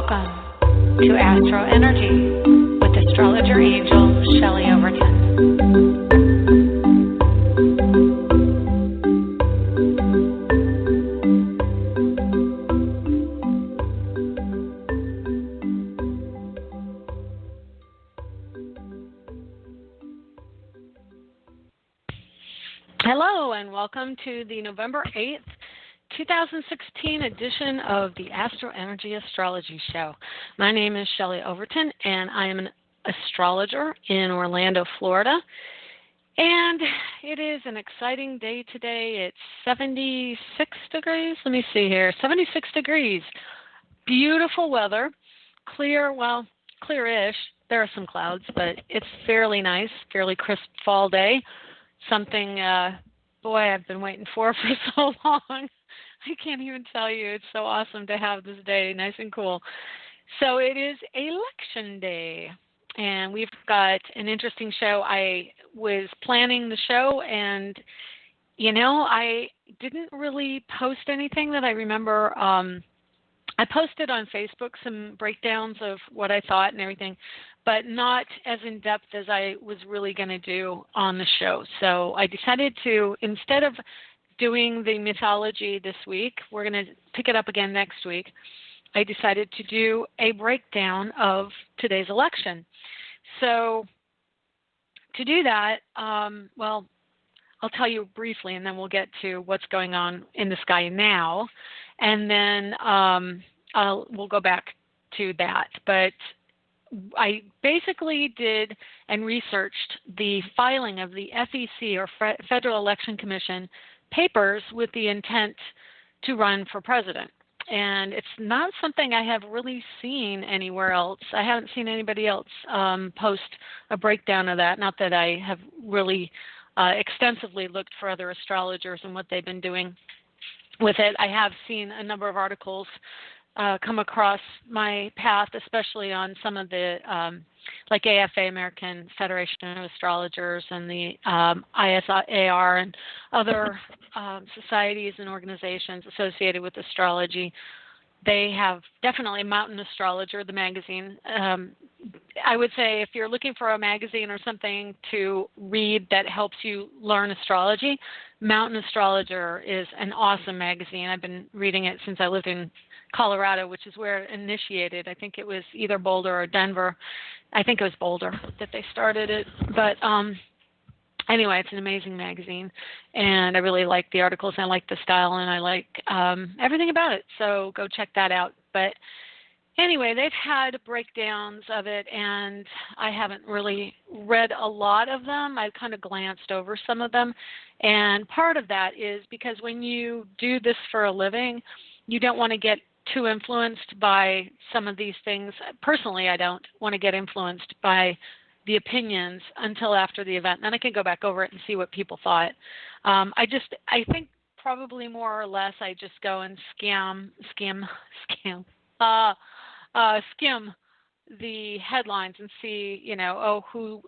Welcome to AstroEnergy with astrologer angel Shelley Overton. Hello and welcome to the November 8th, 2016 edition of the AstroEnergy Astrology Show. My name is Shelley Overton and I am an astrologer in Orlando, Florida. And it is an exciting day today. It's 76 degrees. Let me see here. 76 degrees. Beautiful weather. Clear, well, clear-ish. There are some clouds, but it's fairly nice, fairly crisp fall day. Something, boy, I've been waiting for so long. I can't even tell you. It's so awesome to have this day, nice and cool. So it is election day, and we've got an interesting show. I was planning the show, and, you know, I didn't really post anything that I remember. I posted on Facebook some breakdowns of what I thought and everything, but not as in-depth as I was really going to do on the show. So I decided to, instead of doing the mythology this week, we're going to pick it up again next week, I decided to do a breakdown of today's election. So to do that, well, I'll tell you briefly, and then we'll get to what's going on in the sky now, and then we'll go back to that. But I basically did and researched the filing of the FEC, or Federal Election Commission, papers with the intent to run for president. And it's not something I have really seen anywhere else. I haven't seen anybody else post a breakdown of that. Not that I have really extensively looked for other astrologers and what they've been doing with it. I have seen a number of articles come across my path, especially on some of the, like AFA, American Federation of Astrologers, and the ISAR and other societies and organizations associated with astrology. They have definitely Mountain Astrologer, the magazine. I would say if you're looking for a magazine or something to read that helps you learn astrology, Mountain Astrologer is an awesome magazine. I've been reading it since I lived in Colorado, which is where it initiated. I think it was either Boulder or Denver. I think it was Boulder that they started it. But anyway, it's an amazing magazine, and I really like the articles, and I like the style, and I like everything about it. So go check that out. But anyway, they've had breakdowns of it, and I haven't really read a lot of them. I've kind of glanced over some of them, and part of that is because when you do this for a living, you don't want to get too influenced by some of these things. Personally, I don't want to get influenced by the opinions until after the event. Then I can go back over it and see what people thought. I think probably more or less I just go and skim the headlines and see, you know, who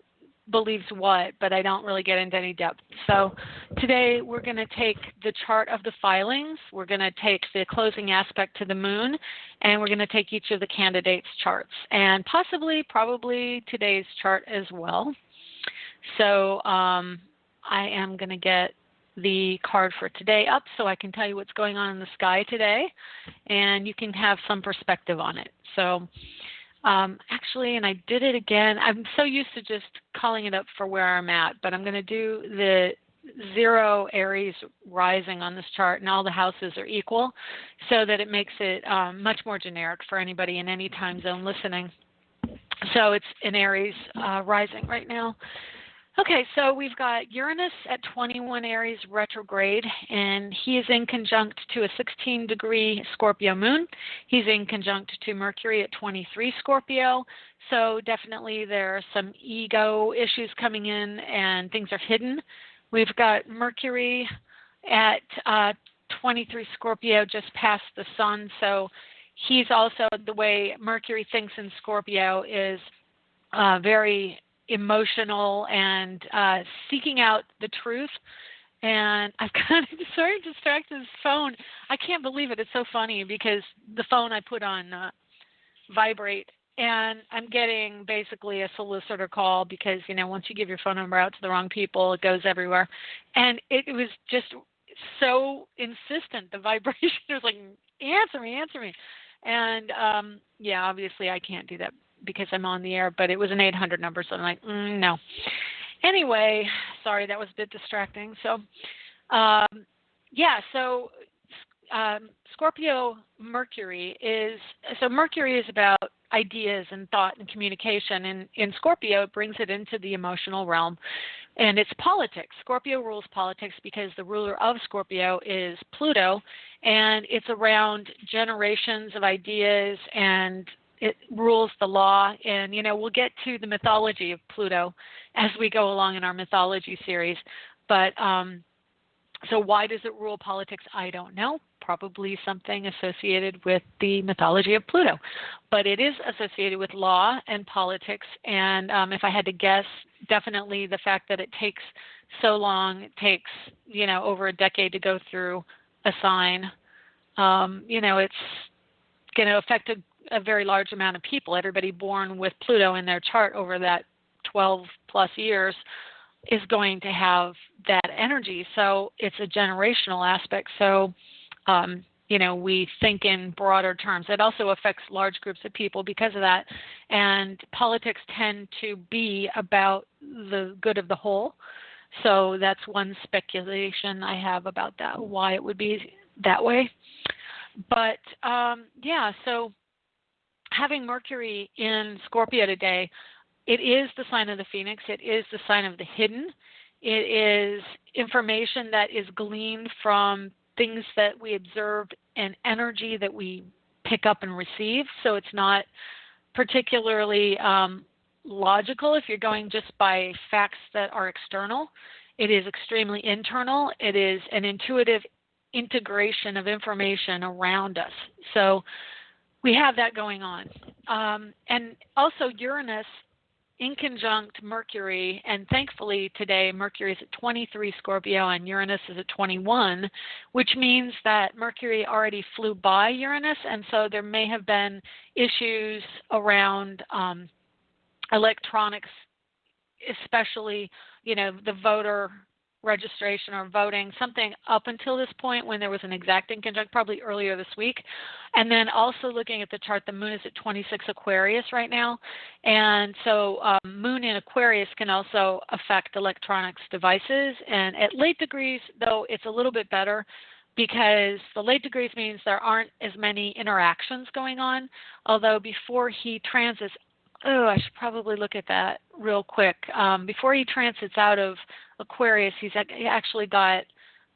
believes what, but I don't really get into any depth. So today we're going to take the chart of the filings, we're going to take the closing aspect to the moon, and we're going to take each of the candidates' charts, and probably today's chart as well. So I am going to get the card for today up so I can tell you what's going on in the sky today, and you can have some perspective on it. So actually, and I did it again. I'm so used to just calling it up for where I'm at, but I'm going to do the 0 Aries rising on this chart, and all the houses are equal, so that it makes it much more generic for anybody in any time zone listening. So it's an Aries rising right now. Okay, so we've got Uranus at 21 Aries retrograde, and he is in conjunct to a 16-degree Scorpio moon. He's in conjunct to Mercury at 23 Scorpio, so definitely there are some ego issues coming in and things are hidden. We've got Mercury at 23 Scorpio just past the sun, so he's also, the way Mercury thinks in Scorpio is very emotional and seeking out the truth. And I've kind of sort of distracted this phone. I can't believe it. It's so funny because the phone I put on vibrate. And I'm getting basically a solicitor call because, once you give your phone number out to the wrong people, it goes everywhere. And it was just so insistent. The vibration was like, answer me, answer me. And, yeah, obviously I can't do that because I'm on the air, but it was an 800 number, so I'm like, no. Anyway, sorry, that was a bit distracting. So, yeah, so Scorpio Mercury is about ideas and thought and communication. And in Scorpio, it brings it into the emotional realm. And it's politics. Scorpio rules politics because the ruler of Scorpio is Pluto, and it's around generations of ideas, and it rules the law. And, we'll get to the mythology of Pluto as we go along in our mythology series. But so why does it rule politics? I don't know. Probably something associated with the mythology of Pluto. But it is associated with law and politics. And if I had to guess, definitely the fact that it takes so long, it takes, over a decade to go through a sign, it's going to affect a very large amount of people. Everybody born with Pluto in their chart over that 12 plus years is going to have that energy. So it's a generational aspect. So, we think in broader terms. It also affects large groups of people because of that. And politics tend to be about the good of the whole. So that's one speculation I have about that, why it would be that way. But, yeah, so having Mercury in Scorpio today, it is the sign of the Phoenix. It is the sign of the hidden. It is information that is gleaned from things that we observe and energy that we pick up and receive. So it's not particularly logical if you're going just by facts that are external. It is extremely internal. It is an intuitive integration of information around us. So we have that going on. And also Uranus in conjunct Mercury, and thankfully today Mercury is at 23 Scorpio and Uranus is at 21, which means that Mercury already flew by Uranus, and so there may have been issues around electronics, especially, the voter registration or voting, something up until this point when there was an exacting conjunct, probably earlier this week. And then also looking at the chart, the moon is at 26 Aquarius right now. And so moon in Aquarius can also affect electronics devices. And at late degrees, though, it's a little bit better because the late degrees means there aren't as many interactions going on. Although before he transits, I should probably look at that real quick. Before he transits out of Aquarius, he actually got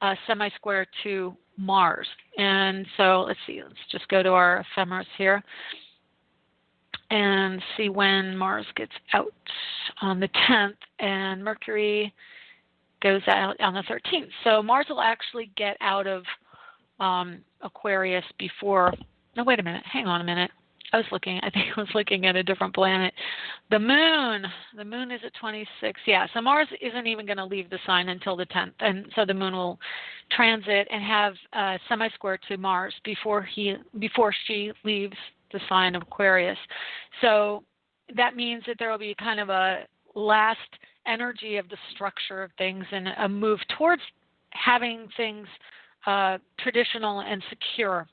a semi-square to Mars. And so let's see, let's just go to our ephemeris here and see when Mars gets out on the 10th and Mercury goes out on the 13th. So Mars will actually get out of Aquarius before, no, wait a minute, hang on a minute. I think I was looking at a different planet. The moon is at 26. Yeah, so Mars isn't even going to leave the sign until the 10th. And so the moon will transit and have a semi-square to Mars before she leaves the sign of Aquarius. So that means that there will be kind of a last energy of the structure of things and a move towards having things traditional and secure.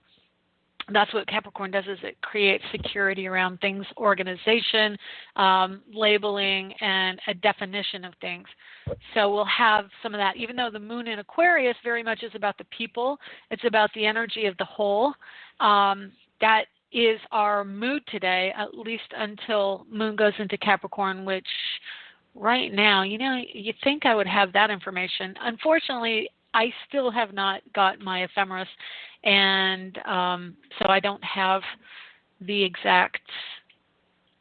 That's what Capricorn does, is it creates security around things, organization, labeling, and a definition of things. So we'll have some of that. Even though the moon in Aquarius very much is about the people, it's about the energy of the whole. That is our mood today, at least until moon goes into Capricorn, which right now, you think I would have that information. Unfortunately, I still have not got my ephemeris, and so I don't have the exact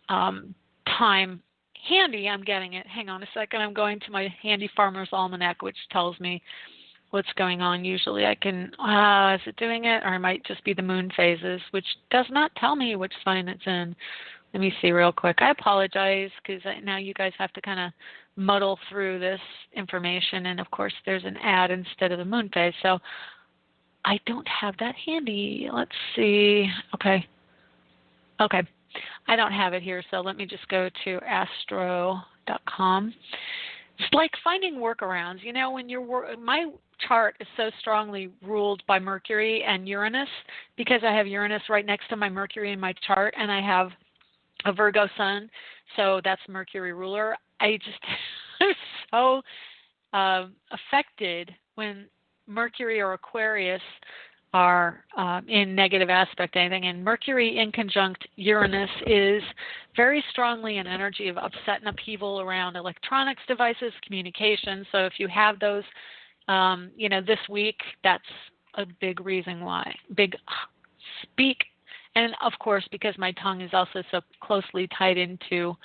time handy. I'm getting it. Hang on a second. I'm going to my handy Farmer's Almanac, which tells me what's going on. Usually I can, is it doing it? Or it might just be the moon phases, which does not tell me which sign it's in. Let me see real quick. I apologize because now you guys have to kind of muddle through this information. And, of course, there's an ad instead of the moon phase. So I don't have that handy. Let's see. Okay. I don't have it here, so let me just go to astro.com. It's like finding workarounds. You know, when my chart is so strongly ruled by Mercury and Uranus because I have Uranus right next to my Mercury in my chart, and I have a Virgo sun, so that's Mercury ruler. I just I'm so affected when Mercury or Aquarius are in negative aspect to anything. And Mercury in conjunct Uranus is very strongly an energy of upset and upheaval around electronics devices, communication. So if you have those, this week, that's a big reason why. Big speak. And of course, because my tongue is also so closely tied into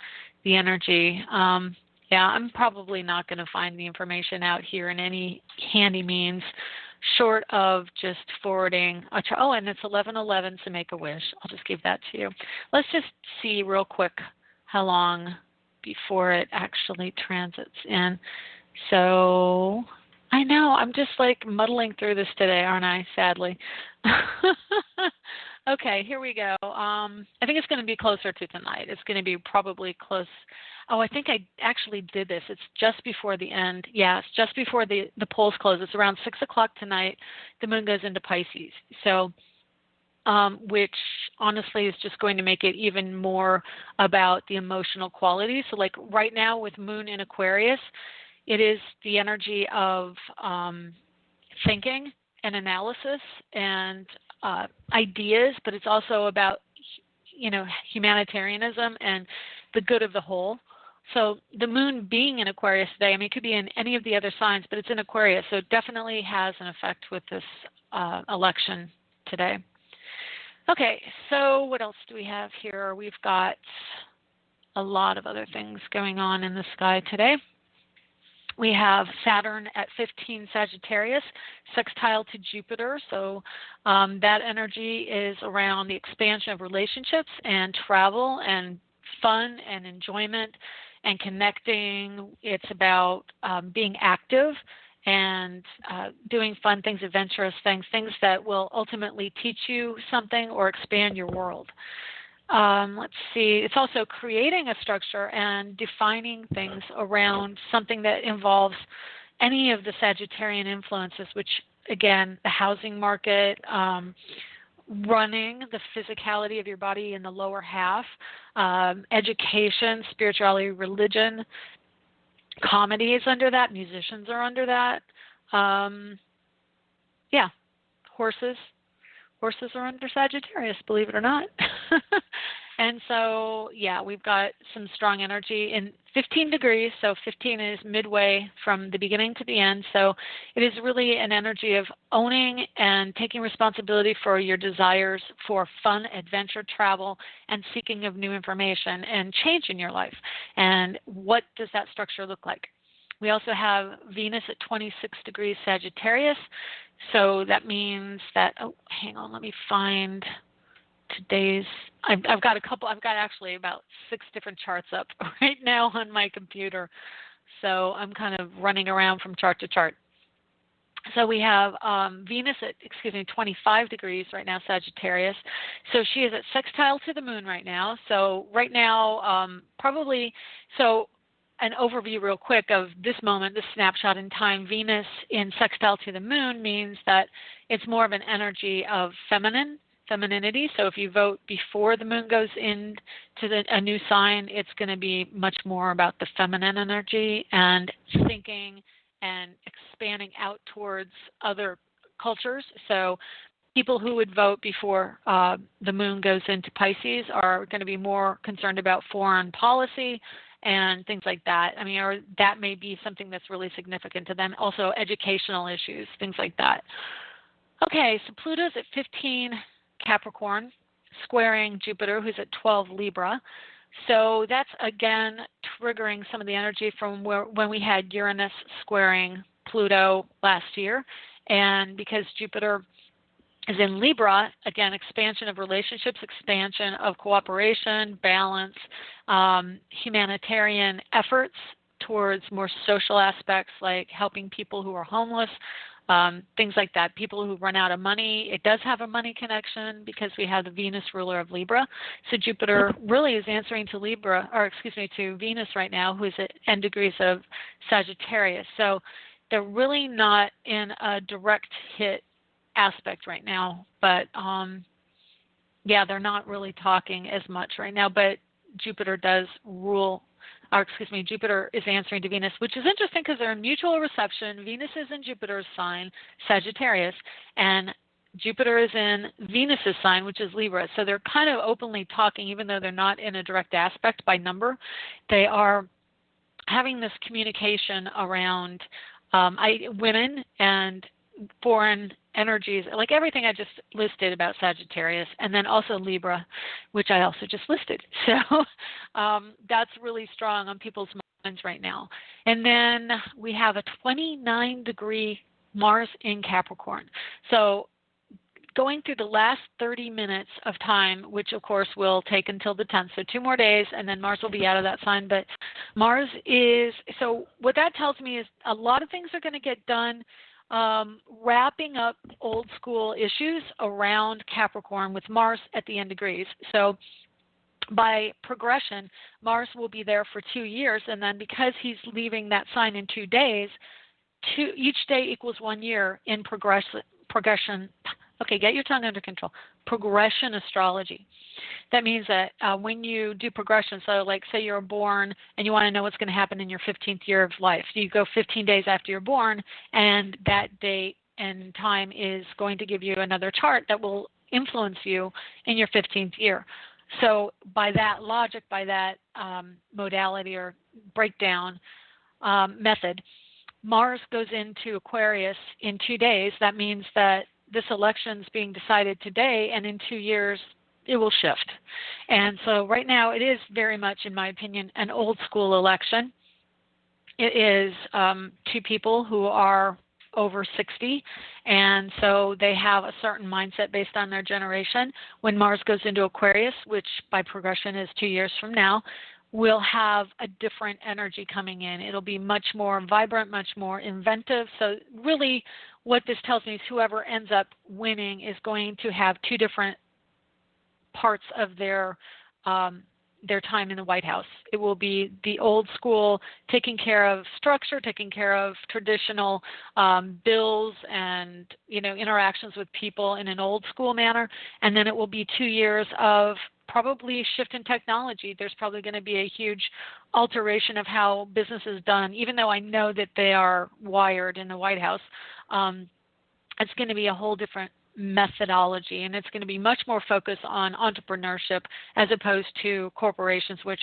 the energy. I'm probably not going to find the information out here in any handy means, short of just forwarding a chart. Oh, and it's 11:11, so make a wish. I'll just give that to you. Let's just see real quick how long before it actually transits in. So I know, I'm just like muddling through this today, aren't I, sadly? Okay, here we go. I think it's going to be closer to tonight. It's going to be probably close. Oh, I think I actually did this. It's just before the end. Yeah, it's just before the polls close. It's around 6 o'clock tonight. The moon goes into Pisces. So, which honestly is just going to make it even more about the emotional qualities. So like right now with moon in Aquarius, it is the energy of thinking and analysis and ideas, but it's also about, humanitarianism and the good of the whole. So the moon being in Aquarius today, I mean, it could be in any of the other signs, but it's in Aquarius, so it definitely has an effect with this election today. Okay, so what else do we have here? We've got a lot of other things going on in the sky today. We have Saturn at 15 Sagittarius, sextile to Jupiter. So that energy is around the expansion of relationships and travel and fun and enjoyment and connecting. It's about being active and doing fun things, adventurous things, things that will ultimately teach you something or expand your world. Let's see, it's also creating a structure and defining things around something that involves any of the Sagittarian influences, which, again, the housing market, running, the physicality of your body in the lower half, education, spirituality, religion, comedy is under that, musicians are under that. Horses. Horses are under Sagittarius, believe it or not. And so, we've got some strong energy in 15 degrees. So 15 is midway from the beginning to the end. So it is really an energy of owning and taking responsibility for your desires for fun, adventure, travel, and seeking of new information and change in your life. And what does that structure look like? We also have Venus at 26 degrees Sagittarius. So that means that, hang on, let me find today's, I've got actually about 6 different charts up right now on my computer. So I'm kind of running around from chart to chart. So we have Venus at, 25 degrees right now, Sagittarius. So she is at sextile to the moon right now. So right now, an overview real quick of this moment, this snapshot in time. Venus in sextile to the moon means that it's more of an energy of femininity. So if you vote before the moon goes into a new sign, it's going to be much more about the feminine energy and thinking and expanding out towards other cultures. So people who would vote before the moon goes into Pisces are going to be more concerned about foreign policy and things like that. I mean, or that may be something that's really significant to them. Also educational issues, things like that. Okay, so Pluto's at 15 Capricorn, squaring Jupiter, who's at 12 Libra. So that's, again, triggering some of the energy from when we had Uranus squaring Pluto last year. And because Jupiter is in Libra, again, expansion of relationships, expansion of cooperation, balance, humanitarian efforts towards more social aspects like helping people who are homeless, things like that. People who run out of money. It does have a money connection because we have the Venus ruler of Libra. So Jupiter really is answering to to Venus right now, who is at N degrees of Sagittarius. So they're really not in a direct hit aspect right now, but they're not really talking as much right now, but Jupiter does Jupiter is answering to Venus, which is interesting because they're in mutual reception. Venus is in Jupiter's sign, Sagittarius, and Jupiter is in Venus's sign, which is Libra. So they're kind of openly talking, even though they're not in a direct aspect by number. They are having this communication around women and foreign energies, like everything I just listed about Sagittarius, and then also Libra, which I also just listed. So that's really strong on people's minds right now. And then we have a 29-degree Mars in Capricorn. So going through the last 30 minutes of time, which of course will take until the 10th, so 2 more days, and then Mars will be out of that sign. But Mars is, so what that tells me is a lot of things are going to get done wrapping up old school issues around Capricorn with Mars at the N degrees. So by progression, Mars will be there for 2 years, and then because he's leaving that sign in 2 days, each day equals 1 year in progression. Okay, get your tongue under control. Progression astrology. That means that when you do progression, so like say you're born and you want to know what's going to happen in your 15th year of life. You go 15 days after you're born, and that date and time is going to give you another chart that will influence you in your 15th year. So by that logic, by that modality or breakdown method, Mars goes into Aquarius in 2 days. That means that this election is being decided today, and in 2 years it will shift. And so right now it is very much, in my opinion, an old school election. It is 2 people who are over 60, and so they have a certain mindset based on their generation. When Mars goes into Aquarius, which by progression is 2 years from now, we'll have a different energy coming in. It'll be much more vibrant, much more inventive. So really what this tells me is whoever ends up winning is going to have 2 different parts of their time in the White House. It will be the old school, taking care of structure, taking care of traditional bills and interactions with people in an old school manner, and then it will be 2 years of probably shift in technology. There's probably going to be a huge alteration of how business is done, even though I know that they are wired in the White House. It's going to be a whole different methodology, and it's going to be much more focused on entrepreneurship as opposed to corporations, which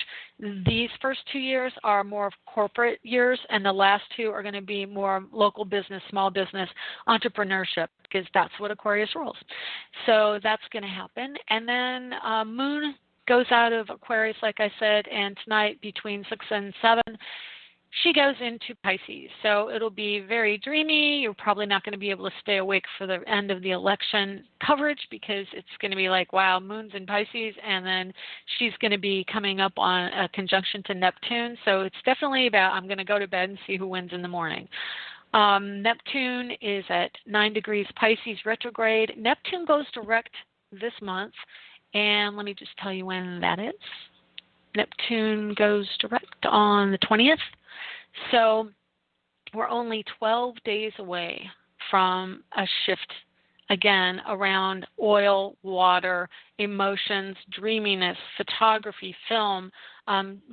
these first 2 years are more of corporate years, and the last 2 are going to be more local business, small business, entrepreneurship, because that's what Aquarius rules. So that's going to happen. And then Moon goes out of Aquarius, like I said, and tonight between 6 and 7, she goes into Pisces. So it'll be very dreamy. You're probably not going to be able to stay awake for the end of the election coverage because it's going to be like, wow, Moon's in Pisces, and then she's going to be coming up on a conjunction to Neptune. So it's definitely about, I'm going to go to bed and see who wins in the morning. Neptune is at 9 degrees Pisces retrograde. Neptune goes direct this month, and let me just tell you when that is. Neptune goes direct on the 20th. So we're only 12 days away from a shift, again, around oil, water, emotions, dreaminess, photography, film,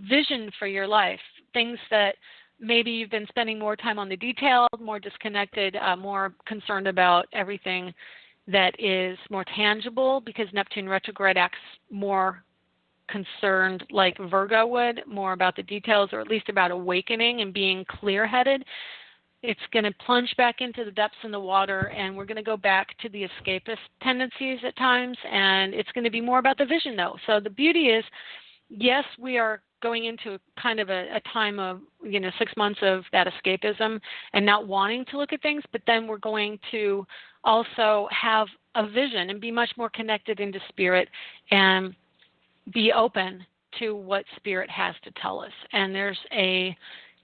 vision for your life, things that maybe you've been spending more time on the detail, more disconnected, more concerned about everything that is more tangible, because Neptune retrograde acts more concerned like Virgo would, more about the details, or at least about awakening and being clear-headed. It's going to plunge back into the depths in the water, and we're going to go back to the escapist tendencies at times, and it's going to be more about the vision, though. So the beauty is, yes, we are going into kind of a time of 6 months of that escapism and not wanting to look at things, but then we're going to also have a vision and be much more connected into spirit and be open to what spirit has to tell us. And there's a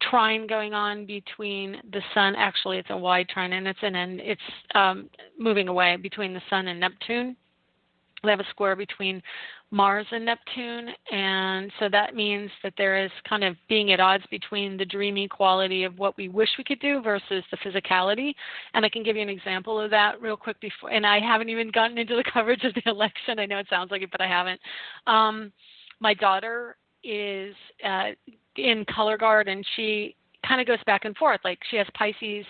trine going on between the sun. Actually, it's a wide trine, and it's moving away between the sun and Neptune. We have a square between Mars and Neptune, and so that means that there is kind of being at odds between the dreamy quality of what we wish we could do versus the physicality. And I can give you an example of that real quick before, and I haven't even gotten into the coverage of the election. I know it sounds like it, but I haven't. My daughter is in color guard, and she kind of goes back and forth. Like, she has Pisces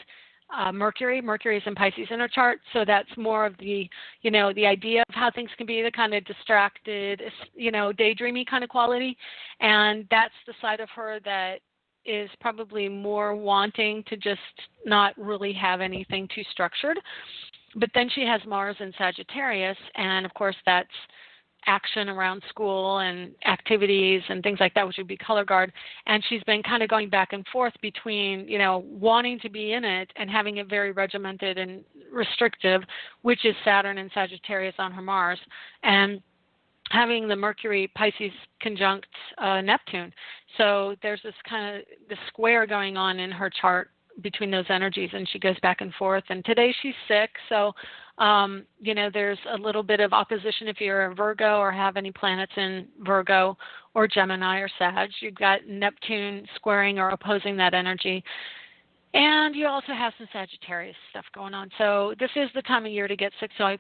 Mercury is in Pisces in her chart, so that's more of the, the idea of how things can be, the kind of distracted, daydreamy kind of quality. And that's the side of her that is probably more wanting to just not really have anything too structured. But then she has Mars in Sagittarius, and of course that's action around school and activities and things like that, which would be color guard. And she's been kind of going back and forth between, wanting to be in it and having it very regimented and restrictive, which is Saturn and Sagittarius on her Mars, and having the Mercury Pisces conjunct Neptune. So there's this kind of the square going on in her chart between those energies, and she goes back and forth. And today she's sick, so there's a little bit of opposition if you're a Virgo or have any planets in Virgo or Gemini or Sag. You've got Neptune squaring or opposing that energy. And you also have some Sagittarius stuff going on. So this is the time of year to get sick. So I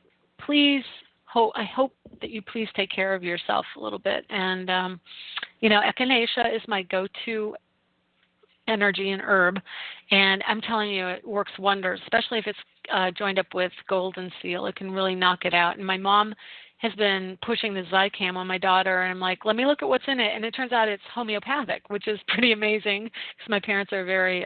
hope that you please take care of yourself a little bit. And, echinacea is my go-to energy and herb, and I'm telling you, it works wonders, especially if it's joined up with golden seal. It can really knock it out. And my mom has been pushing the Zicam on my daughter, and I'm like, let me look at what's in it. And it turns out it's homeopathic, which is pretty amazing because my parents are very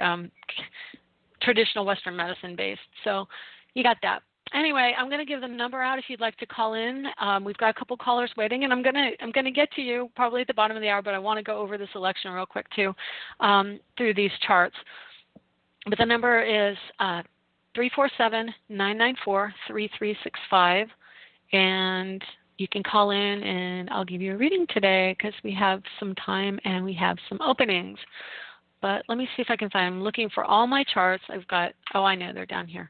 traditional Western medicine based. So you got that. Anyway, I'm going to give the number out if you'd like to call in. We've got a couple callers waiting, and I'm going to get to you probably at the bottom of the hour, but I want to go over this election real quick too through these charts. But the number is 347-994-3365, and you can call in, and I'll give you a reading today because we have some time and we have some openings. But let me see if I can find. I'm looking for all my charts. I've got. Oh, I know they're down here.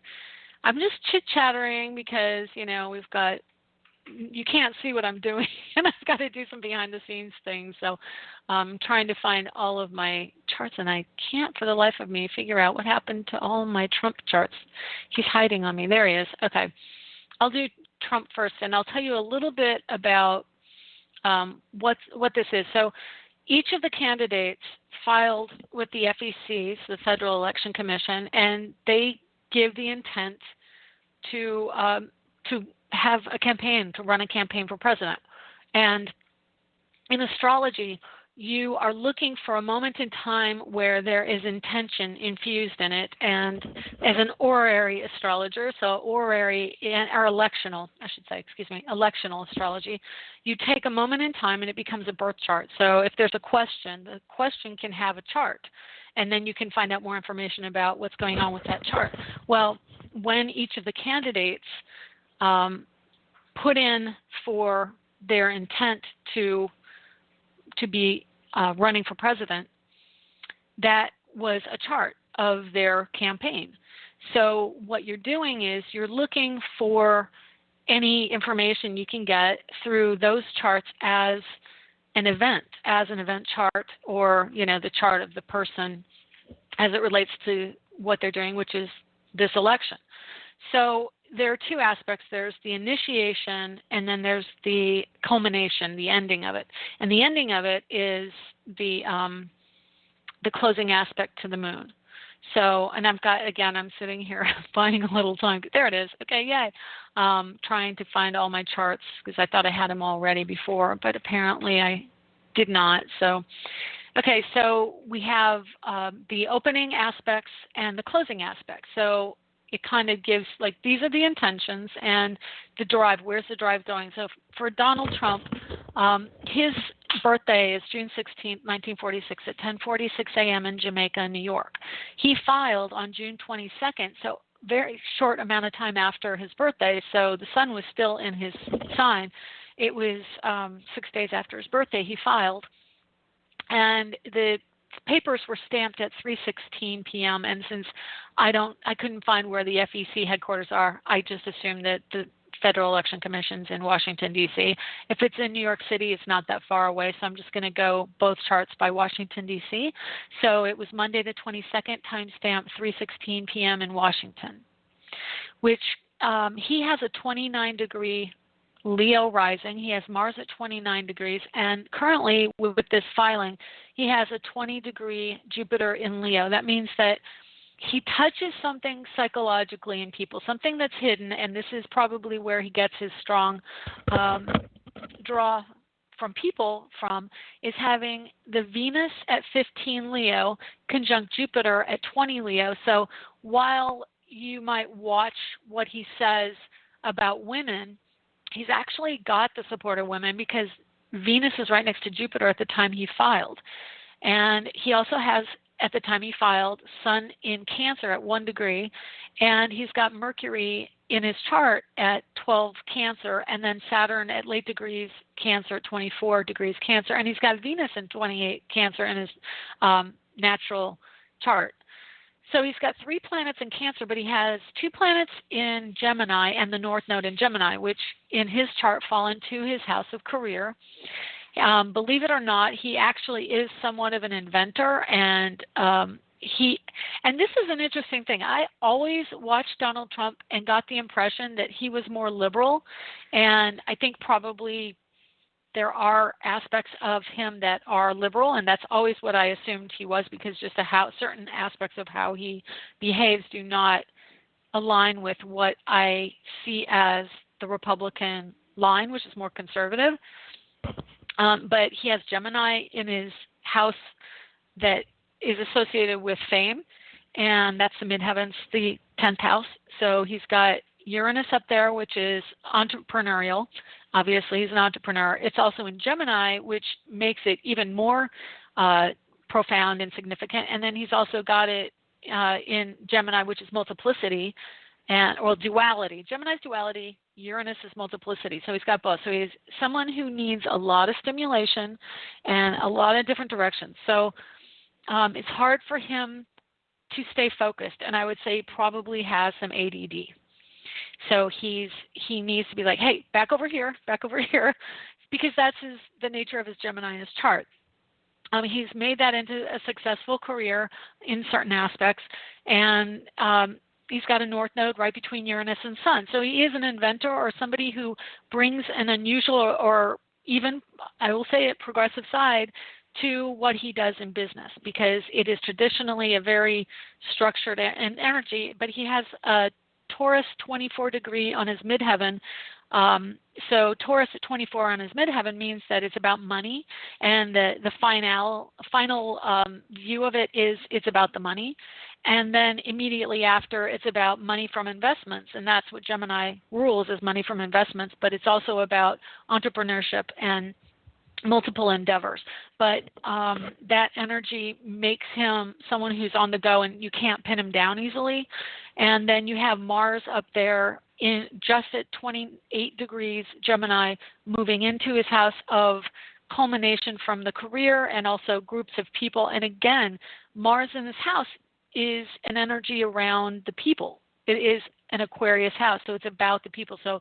I'm just chit-chattering because, we've got, you can't see what I'm doing, and I've got to do some behind-the-scenes things. So I'm trying to find all of my charts, and I can't for the life of me figure out what happened to all my Trump charts. He's hiding on me. There he is. Okay. I'll do Trump first, and I'll tell you a little bit about what this is. So each of the candidates filed with the FEC, so the Federal Election Commission, and they give the intent to have a campaign, to run a campaign for president. And in astrology, you are looking for a moment in time where there is intention infused in it. And as an horary astrologer, so horary or electional astrology, you take a moment in time and it becomes a birth chart. So if there's a question, the question can have a chart. And then you can find out more information about what's going on with that chart. Well, when each of the candidates put in for their intent to be running for president, that was a chart of their campaign. So what you're doing is you're looking for any information you can get through those charts as an event chart, or the chart of the person as it relates to what they're doing, which is this election. So there are two aspects. There's the initiation, and then there's the culmination, the ending of it. And the ending of it is the closing aspect to the moon. So, and I've got, again, I'm sitting here buying a little time. There it is. Okay, yay. Trying to find all my charts because I thought I had them all ready before, but apparently I did not. So, okay, so we have the opening aspects and the closing aspects. So it kind of gives, like, these are the intentions and the drive. Where's the drive going? So for Donald Trump, his birthday is June 16, 1946 at 10:46 a.m. in Jamaica, New York. He filed on June 22nd, so very short amount of time after his birthday, so the sun was still in his sign. It was 6 days after his birthday he filed. And the papers were stamped at 3:16 p.m. and since I couldn't find where the FEC headquarters are, I just assumed that the Federal Election Commission's in Washington, D.C. If it's in New York City, it's not that far away, so I'm just going to go both charts by Washington, D.C. So it was Monday the 22nd, timestamp 3:16 p.m. in Washington, which he has a 29-degree Leo rising. He has Mars at 29 degrees, and currently with this filing, he has a 20-degree Jupiter in Leo. That means that he touches something psychologically in people, something that's hidden, and this is probably where he gets his strong draw from people from, is having the Venus at 15 Leo conjunct Jupiter at 20 Leo. So while you might watch what he says about women, he's actually got the support of women because Venus is right next to Jupiter at the time he filed. And he also has, at the time he filed, Sun in Cancer at 1 degree, and he's got Mercury in his chart at 12 Cancer, and then Saturn at late degrees Cancer at 24 degrees Cancer, and he's got Venus in 28 Cancer in his natural chart. So he's got 3 planets in Cancer, but he has 2 planets in Gemini and the North Node in Gemini, which in his chart fall into his house of career. Believe it or not, he actually is somewhat of an inventor, and this is an interesting thing. I always watched Donald Trump and got the impression that he was more liberal, and I think probably there are aspects of him that are liberal, and that's always what I assumed he was because just how certain aspects of how he behaves do not align with what I see as the Republican line, which is more conservative. But he has Gemini in his house that is associated with fame, and that's the midheavens, the 10th house. So he's got Uranus up there, which is entrepreneurial. Obviously, he's an entrepreneur. It's also in Gemini, which makes it even more profound and significant. And then he's also got it in Gemini, which is multiplicity, or duality. Gemini's duality, Uranus is multiplicity. So he's got both. So he's someone who needs a lot of stimulation and a lot of different directions. So it's hard for him to stay focused, and I would say he probably has some ADD. So he needs to be like, hey, back over here, because that's the nature of his Gemini in his chart. He's made that into a successful career in certain aspects, and he's got a North Node right between Uranus and Sun. So he is an inventor or somebody who brings an unusual or even, I will say, a progressive side to what he does in business, because it is traditionally a very structured energy, but he has a Taurus 24 degree on his midheaven. So Taurus at 24 on his midheaven means that it's about money, and the final view of it is it's about the money. And then immediately after, it's about money from investments, and that's what Gemini rules, is money from investments, but it's also about entrepreneurship and multiple endeavors. But that energy makes him someone who's on the go, and you can't pin him down easily. And then you have Mars up there in just at 28 degrees Gemini, moving into his house of culmination from the career and also groups of people. And again, Mars in this house is an energy around the people. It is an Aquarius house, so it's about the people. So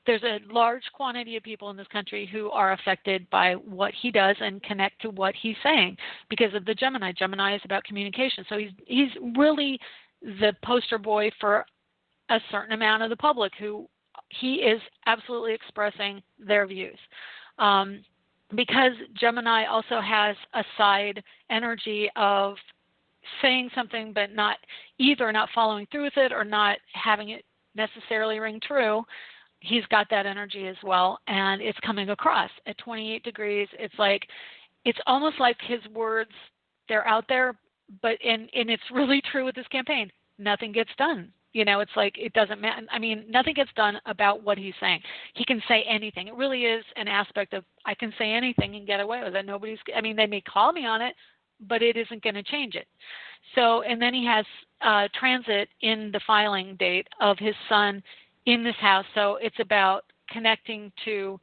there's a large quantity of people in this country who are affected by what he does and connect to what he's saying because of the Gemini. Gemini is about communication. So he's really the poster boy for a certain amount of the public who he is absolutely expressing their views. Because Gemini also has a side energy of saying something but not following through with it or not having it necessarily ring true, he's got that energy as well, and it's coming across at 28 degrees. It's almost like his words, they're out there, but and it's really true with this campaign. Nothing gets done. It's like it doesn't matter. I mean, nothing gets done about what he's saying. He can say anything. It really is an aspect of I can say anything and get away with it. They may call me on it, but it isn't going to change it. So, and then he has transit in the filing date of his Sun in this house. So it's about connecting to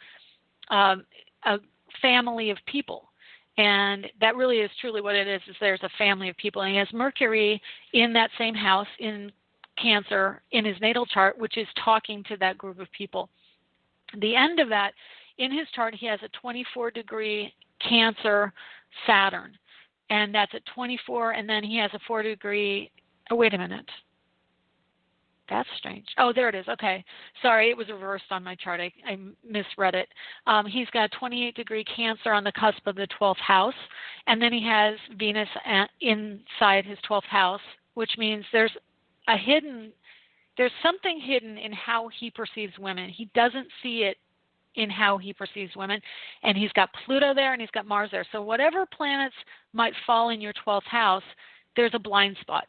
a family of people. And that really is truly what it is there's a family of people. And he has Mercury in that same house in Cancer in his natal chart, which is talking to that group of people. The end of that, in his chart, he has a 24-degree Cancer Saturn. And that's at 24, and then he has a 4-degree, oh, wait a minute. That's strange. Oh, there it is. Okay. Sorry, it was reversed on my chart. I misread it. He's got a 28-degree Cancer on the cusp of the 12th house, and then he has Venus inside his 12th house, which means there's something hidden in how he perceives women. He doesn't see it in how he perceives women, and he's got Pluto there and he's got Mars there. So whatever planets might fall in your 12th house, there's a blind spot.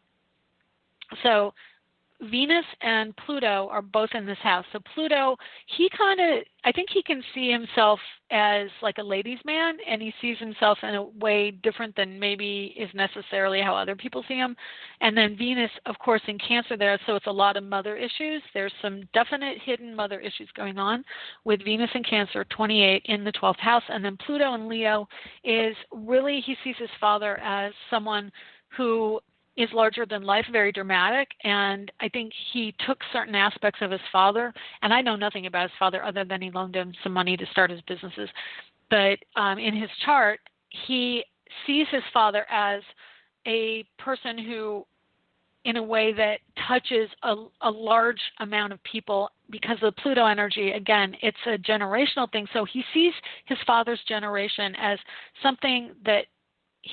So Venus and Pluto are both in this house. So Pluto, I think he can see himself as like a ladies' man, and he sees himself in a way different than maybe is necessarily how other people see him. And then Venus, of course, in Cancer there, so it's a lot of mother issues. There's some definite hidden mother issues going on with Venus and Cancer, 28 in the 12th house. And then Pluto in Leo is really, he sees his father as someone who is larger than life, very dramatic, and I think he took certain aspects of his father, and I know nothing about his father other than he loaned him some money to start his businesses, but in his chart, he sees his father as a person who, in a way that touches a large amount of people because of Pluto energy. Again, it's a generational thing, so he sees his father's generation as something that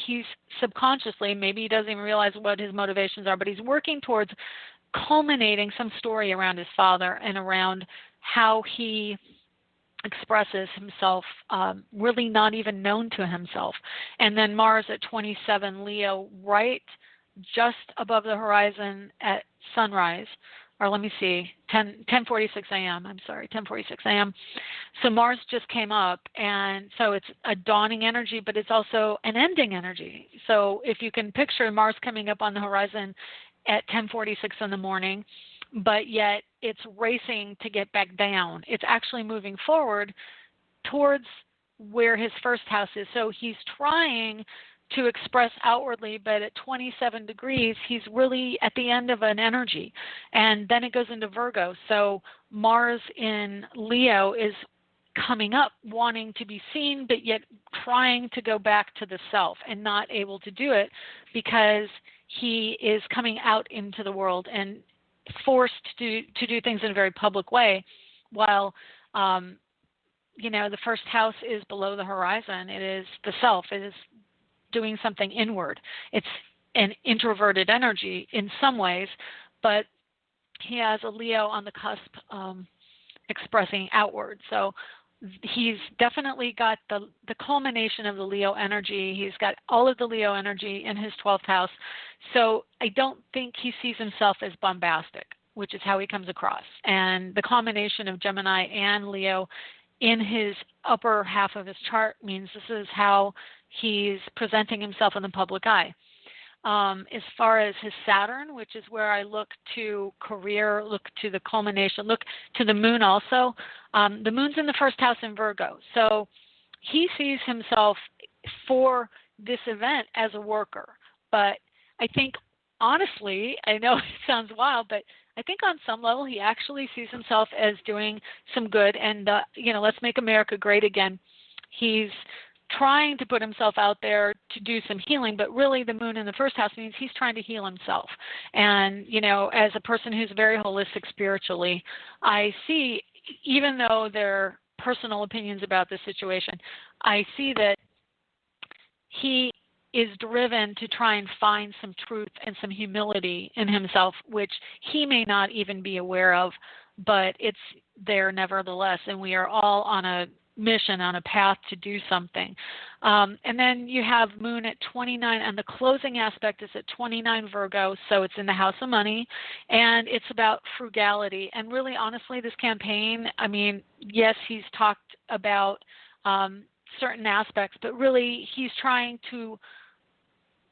he's subconsciously, maybe he doesn't even realize what his motivations are, but he's working towards culminating some story around his father and around how he expresses himself, really not even known to himself. And then Mars at 27 Leo, right just above the horizon at sunrise, or let me see, 10:46 a.m. I'm sorry, 10:46 a.m. So Mars just came up, and so it's a dawning energy, but it's also an ending energy. So if you can picture Mars coming up on the horizon at 10:46 in the morning, but yet it's racing to get back down. It's actually moving forward towards where his first house is. So he's trying to express outwardly, but at 27 degrees, he's really at the end of an energy. And then it goes into Virgo. So Mars in Leo is coming up, wanting to be seen, but yet trying to go back to the self and not able to do it because he is coming out into the world and forced to do things in a very public way while the first house is below the horizon. It is the self. It is doing something inward. It's an introverted energy in some ways, but he has a Leo on the cusp expressing outward. So he's definitely got the culmination of the Leo energy. He's got all of the Leo energy in his 12th house. So I don't think he sees himself as bombastic, which is how he comes across. And the combination of Gemini and Leo in his upper half of his chart means this is how he's presenting himself in the public eye. As far as his Saturn, which is where I look to career, look to the culmination, look to the moon also. The moon's in the first house in Virgo. So he sees himself for this event as a worker. But I think, honestly, I know it sounds wild, but I think on some level he actually sees himself as doing some good and, let's make America great again. He's trying to put himself out there to do some healing, but really the moon in the first house means he's trying to heal himself. And, as a person who's very holistic spiritually, I see, even though there are personal opinions about this situation, I see that he is driven to try and find some truth and some humility in himself, which he may not even be aware of, but it's there nevertheless. And we are all on a mission, on a path to do something. And then you have moon at 29, and the closing aspect is at 29 Virgo, so it's in the house of money, and it's about frugality. And really, honestly, this campaign, yes, he's talked about certain aspects, but really he's trying to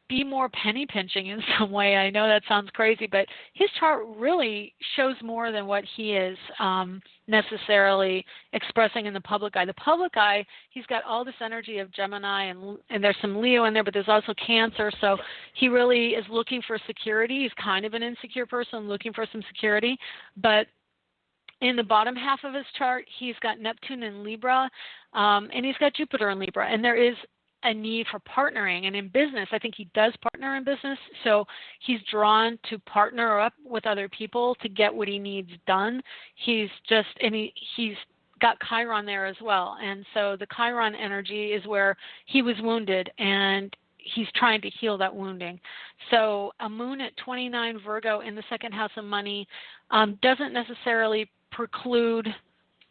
be more penny pinching in some way. I know that sounds crazy, but his chart really shows more than what he is necessarily expressing in the public eye. The public eye, he's got all this energy of Gemini, and there's some Leo in there, but there's also Cancer. So he really is looking for security. He's kind of an insecure person looking for some security. But in the bottom half of his chart, he's got Neptune in Libra, and he's got Jupiter in Libra. And there is a need for partnering. And in business, I think he does partner in business. So he's drawn to partner up with other people to get what he needs done. He's got Chiron there as well. And so the Chiron energy is where he was wounded, and he's trying to heal that wounding. So a moon at 29 Virgo in the second house of money doesn't necessarily preclude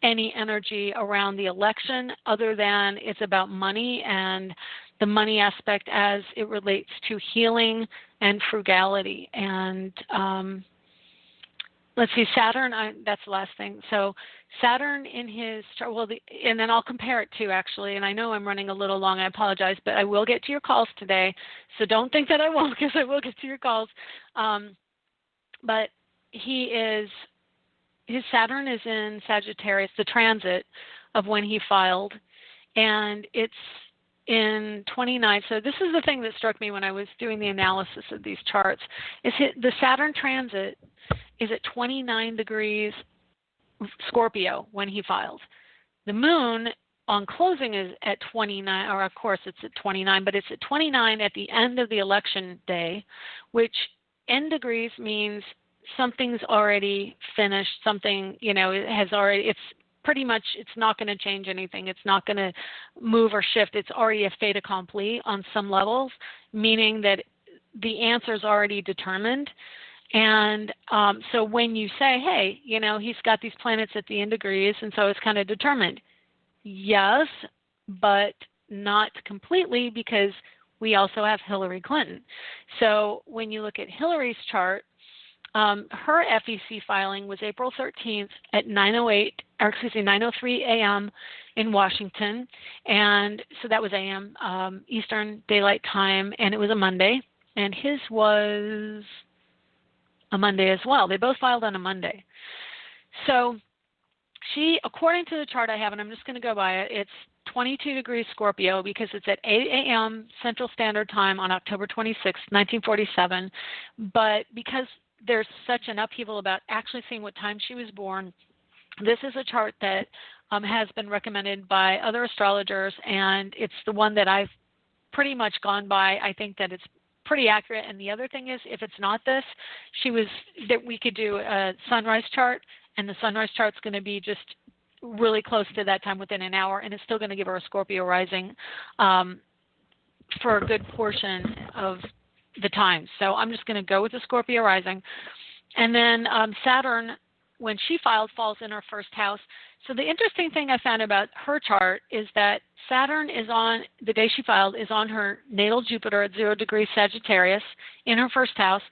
any energy around the election, other than it's about money and the money aspect as it relates to healing and frugality. And let's see, Saturn, that's the last thing. So Saturn in his chart, and then I'll compare it to, actually, and I know I'm running a little long, I apologize, but I will get to your calls today, so don't think that I won't, because I will get to your calls. But his Saturn is in Sagittarius, the transit of when he filed, and it's in 29. So this is the thing that struck me when I was doing the analysis of these charts. The Saturn transit is at 29 degrees Scorpio when he filed. The moon on closing is at 29, or of course it's at 29, but it's at 29 at the end of the election day, which N degrees means something's already finished, something, it's pretty much, it's not going to change anything. It's not going to move or shift. It's already a fait accompli on some levels, meaning that the answer is already determined. And so when you say, hey, he's got these planets at the N degrees, and so it's kind of determined. Yes, but not completely, because we also have Hillary Clinton. So when you look at Hillary's chart, her FEC filing was April 13th at 9:03 a.m. in Washington, and so that was a.m. Eastern Daylight Time, and it was a Monday, and his was a Monday as well. They both filed on a Monday. So she, according to the chart I have, and I'm just going to go by it, it's 22 degrees Scorpio, because it's at 8 a.m. Central Standard Time on October 26, 1947, but because there's such an upheaval about actually seeing what time she was born, this is a chart that has been recommended by other astrologers, and it's the one that I've pretty much gone by. I think that it's pretty accurate. And the other thing is, if it's not this, we could do a sunrise chart, and the sunrise chart's going to be just really close to that time, within an hour, and it's still going to give her a Scorpio rising for a good portion of the time. So I'm just going to go with the Scorpio rising. And then Saturn, when she filed, falls in her first house. So the interesting thing I found about her chart is that Saturn is on, the day she filed, is on her natal Jupiter at 0 degrees Sagittarius in her first house.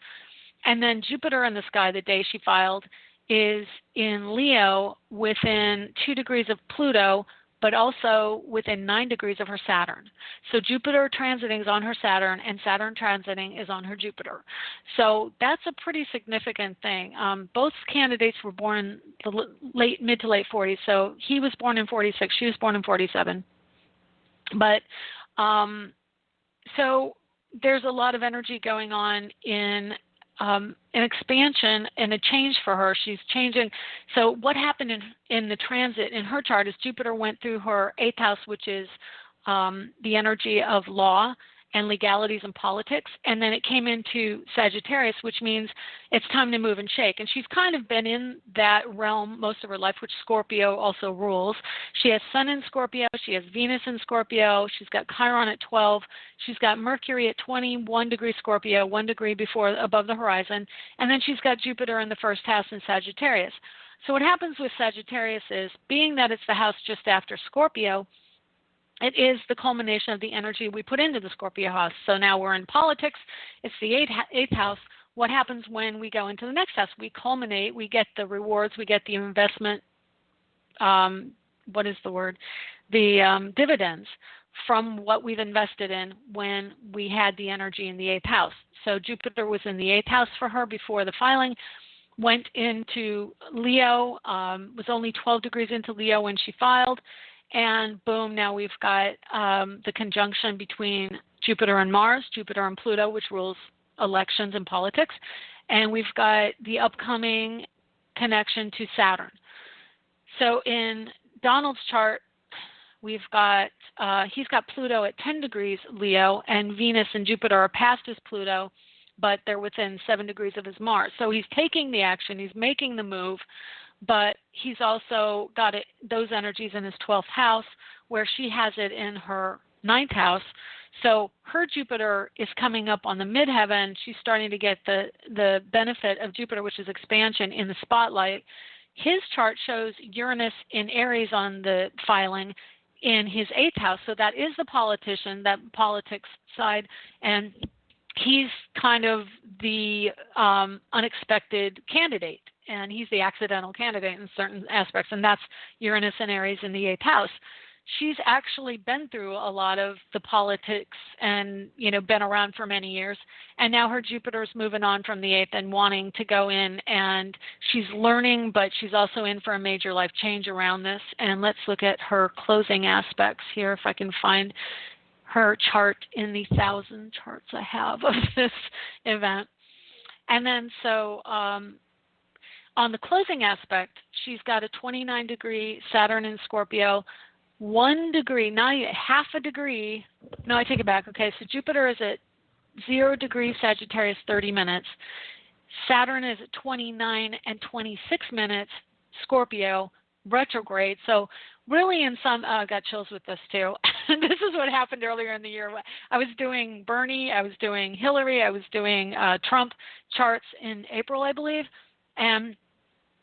And then Jupiter in the sky the day she filed is in Leo within 2 degrees of Pluto, but also within 9 degrees of her Saturn. So Jupiter transiting is on her Saturn, and Saturn transiting is on her Jupiter. So that's a pretty significant thing. Both candidates were born in the mid to late 40s. So he was born in 46, she was born in 47. But so there's a lot of energy going on in an expansion and a change for her. She's changing. So what happened in the transit in her chart is Jupiter went through her 8th house, which is the energy of law and legalities and politics, and then it came into Sagittarius, which means it's time to move and shake. And she's kind of been in that realm most of her life, which Scorpio also rules. She has Sun in Scorpio, she has Venus in Scorpio, she's got Chiron at 12, she's got Mercury at 21 degrees Scorpio, 1 degree above the horizon, and then she's got Jupiter in the first house in Sagittarius. So what happens with Sagittarius is, being that it's the house just after Scorpio, it is the culmination of the energy we put into the Scorpio house. So now we're in politics. It's the eighth house. What happens when we go into the next house? We culminate. We get the rewards. We get the investment. What is the word? The dividends. from what we've invested in when we had the energy in the 8th house. So Jupiter was in the 8th house for her before the filing, went into Leo, was only 12 degrees into Leo when she filed, and boom, now we've got the conjunction between Jupiter and Mars, Jupiter and Pluto, which rules elections and politics, and we've got the upcoming connection to Saturn. So in Donald's chart, we've got, he's got Pluto at 10 degrees Leo, and Venus and Jupiter are past his Pluto, but they're within 7 degrees of his Mars. So he's taking the action, he's making the move, but he's also got those energies in his 12th house, where she has it in her 9th house. So her Jupiter is coming up on the midheaven. She's starting to get the benefit of Jupiter, which is expansion, in the spotlight. His chart shows Uranus in Aries on the filing in his 8th house. So that is the politician, that politics side, and he's kind of the unexpected candidate, and he's the accidental candidate in certain aspects, and that's Uranus and Aries in the 8th house. She's actually been through a lot of the politics and, been around for many years, and now her Jupiter's moving on from the 8th and wanting to go in, and she's learning, but she's also in for a major life change around this. And let's look at her closing aspects here, if I can find her chart in the 1,000 charts I have of this event. And then so on the closing aspect, she's got a 29-degree Saturn in Scorpio, 1 degree, not half a degree. No, I take it back. Okay, so Jupiter is at 0 degrees Sagittarius, 30 minutes. Saturn is at 29 and 26 minutes, Scorpio, retrograde. So really in some, I got chills with this too. This is what happened earlier in the year. I was doing Bernie, I was doing Hillary, I was doing Trump charts in April, I believe. And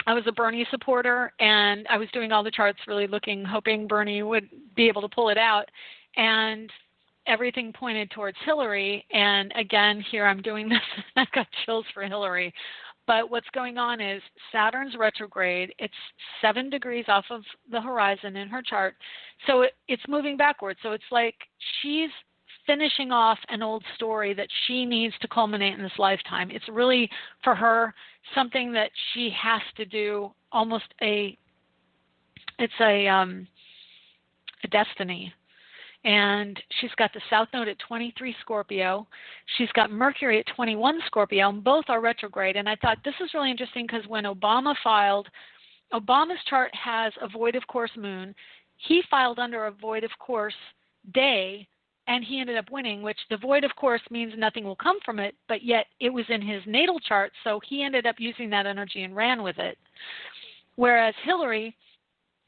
I was a Bernie supporter, and I was doing all the charts really hoping Bernie would be able to pull it out. And everything pointed towards Hillary. And again, here I'm doing this. I got chills for Hillary. But what's going on is Saturn's retrograde. It's 7 degrees off of the horizon in her chart. So it's moving backwards. So it's like she's finishing off an old story that she needs to culminate in this lifetime. It's really, for her, something that she has to do, almost a destiny. And she's got the South Node at 23 Scorpio. She's got Mercury at 21 Scorpio, and both are retrograde. And I thought this is really interesting because when Obama filed, Obama's chart has a void of course moon. He filed under a void of course day, and he ended up winning, which the void of course means nothing will come from it, but yet it was in his natal chart, so he ended up using that energy and ran with it. Whereas Hillary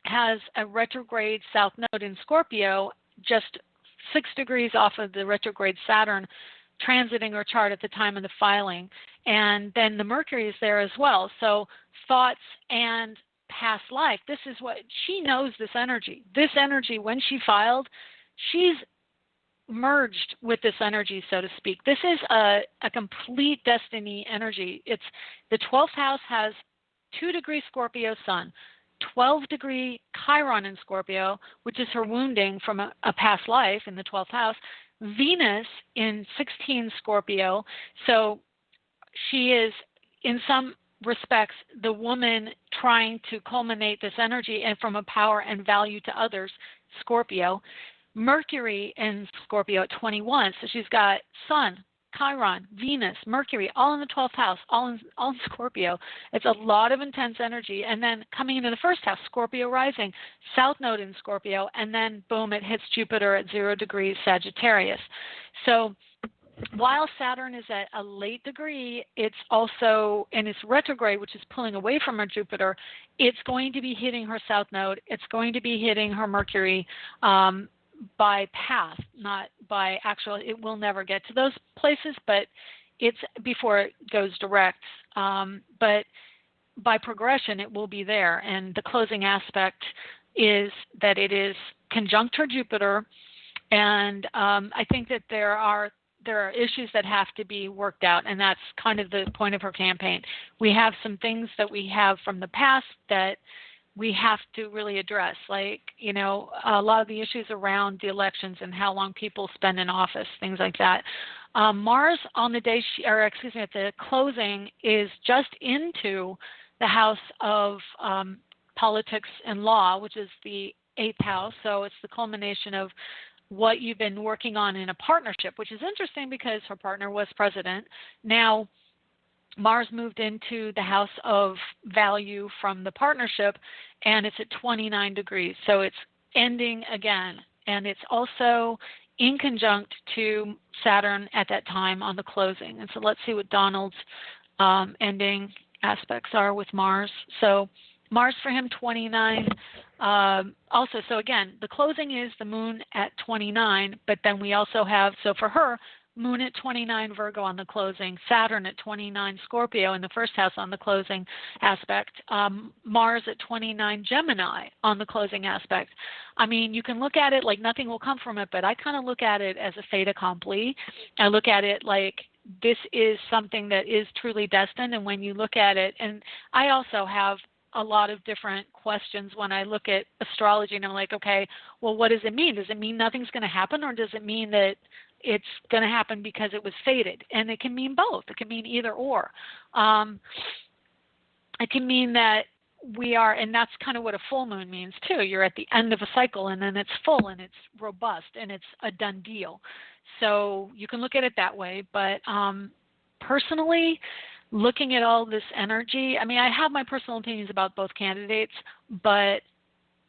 has a retrograde South Node in Scorpio, just 6 degrees off of the retrograde Saturn transiting her chart at the time of the filing. And then the Mercury is there as well. So thoughts and past life, this is what, she knows this energy. This energy, when she filed, she's merged with this energy, so to speak. This is a complete destiny energy. It's the 12th house has 2 degree Scorpio sun, 12-degree Chiron in Scorpio, which is her wounding from a past life in the 12th house, Venus in 16 Scorpio. So she is, in some respects, the woman trying to culminate this energy and from a power and value to others, Scorpio. Mercury in Scorpio at 21. So she's got Sun, Chiron, Venus, Mercury, all in the 12th house, all in Scorpio. It's a lot of intense energy. And then coming into the first house, Scorpio rising, South Node in Scorpio, and then boom, it hits Jupiter at 0 degrees Sagittarius. So while Saturn is at a late degree, it's also in its retrograde, which is pulling away from her Jupiter. It's going to be hitting her South Node. It's going to be hitting her Mercury by path, not by actual. It will never get to those places, but it's before it goes direct. But by progression, it will be there. And the closing aspect is that it is conjunct her Jupiter, and I think that there are issues that have to be worked out, and that's kind of the point of her campaign. We have some things that we have from the past that we have to really address, like, a lot of the issues around the elections and how long people spend in office, things like that. Mars on the day, at the closing, is just into the house of politics and law, which is the 8th house. So it's the culmination of what you've been working on in a partnership, which is interesting because her partner was president. Now, Mars moved into the house of value from the partnership, and it's at 29 degrees. So it's ending again. And it's also in conjunct to Saturn at that time on the closing. And so let's see what Donald's ending aspects are with Mars. So Mars for him, 29. Also, so again, the closing is the moon at 29, but then we also have, so for her, Moon at 29 Virgo on the closing, Saturn at 29 Scorpio in the first house on the closing aspect, Mars at 29 Gemini on the closing aspect. I mean, you can look at it like nothing will come from it, but I kind of look at it as a fait accompli. I look at it like this is something that is truly destined, and when you look at it, and I also have a lot of different questions when I look at astrology, and I'm like, okay, well, what does it mean? Does it mean nothing's going to happen, or does it mean that it's going to happen because it was fated? And it can mean both. It can mean either or. It can mean that we are, and that's kind of what a full moon means too. You're at the end of a cycle, and then it's full, and it's robust, and it's a done deal. So you can look at it that way. But personally, looking at all this energy, I mean, I have my personal opinions about both candidates, but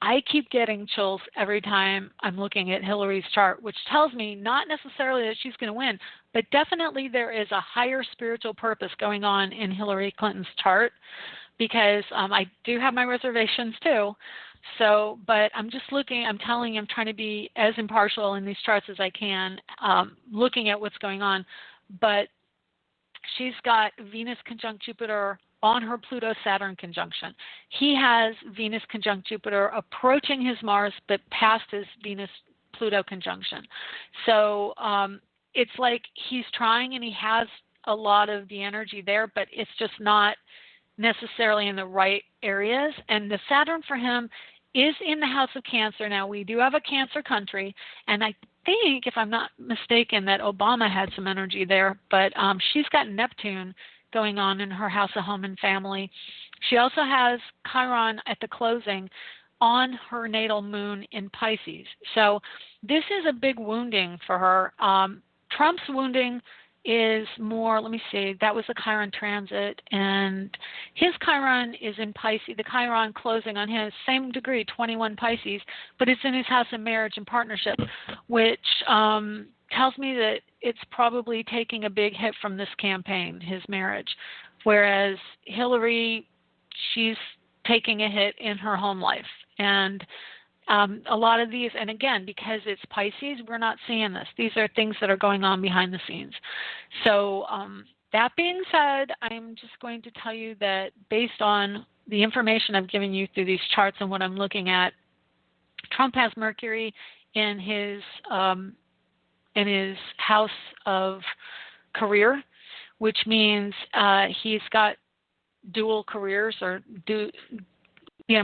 I keep getting chills every time I'm looking at Hillary's chart, which tells me not necessarily that she's going to win, but definitely there is a higher spiritual purpose going on in Hillary Clinton's chart, because I do have my reservations too. So, but I'm just looking, I'm trying to be as impartial in these charts as I can, looking at what's going on. But she's got Venus conjunct Jupiter on her Pluto-Saturn conjunction. He has Venus conjunct Jupiter approaching his Mars, but past his Venus-Pluto conjunction. So it's like he's trying, and he has a lot of the energy there, but it's just not necessarily in the right areas. And the Saturn for him is in the house of Cancer. Now, we do have a Cancer country, and I think, if I'm not mistaken, that Obama had some energy there, but she's got Neptune going on in her house of home and family. She also has Chiron at the closing on her natal moon in Pisces. So this is a big wounding for her. Trump's wounding is more, let me see, that was the Chiron transit, and his Chiron is in Pisces, the Chiron closing on his same degree, 21 Pisces, but it's in his house of marriage and partnership, which tells me that it's probably taking a big hit from this campaign, his marriage, whereas Hillary, she's taking a hit in her home life. And a lot of these, and again, because it's Pisces, we're not seeing this. These are things that are going on behind the scenes. So that being said, I'm just going to tell you that based on the information I've given you through these charts and what I'm looking at, Trump has Mercury in his house of career, which means he's got dual careers or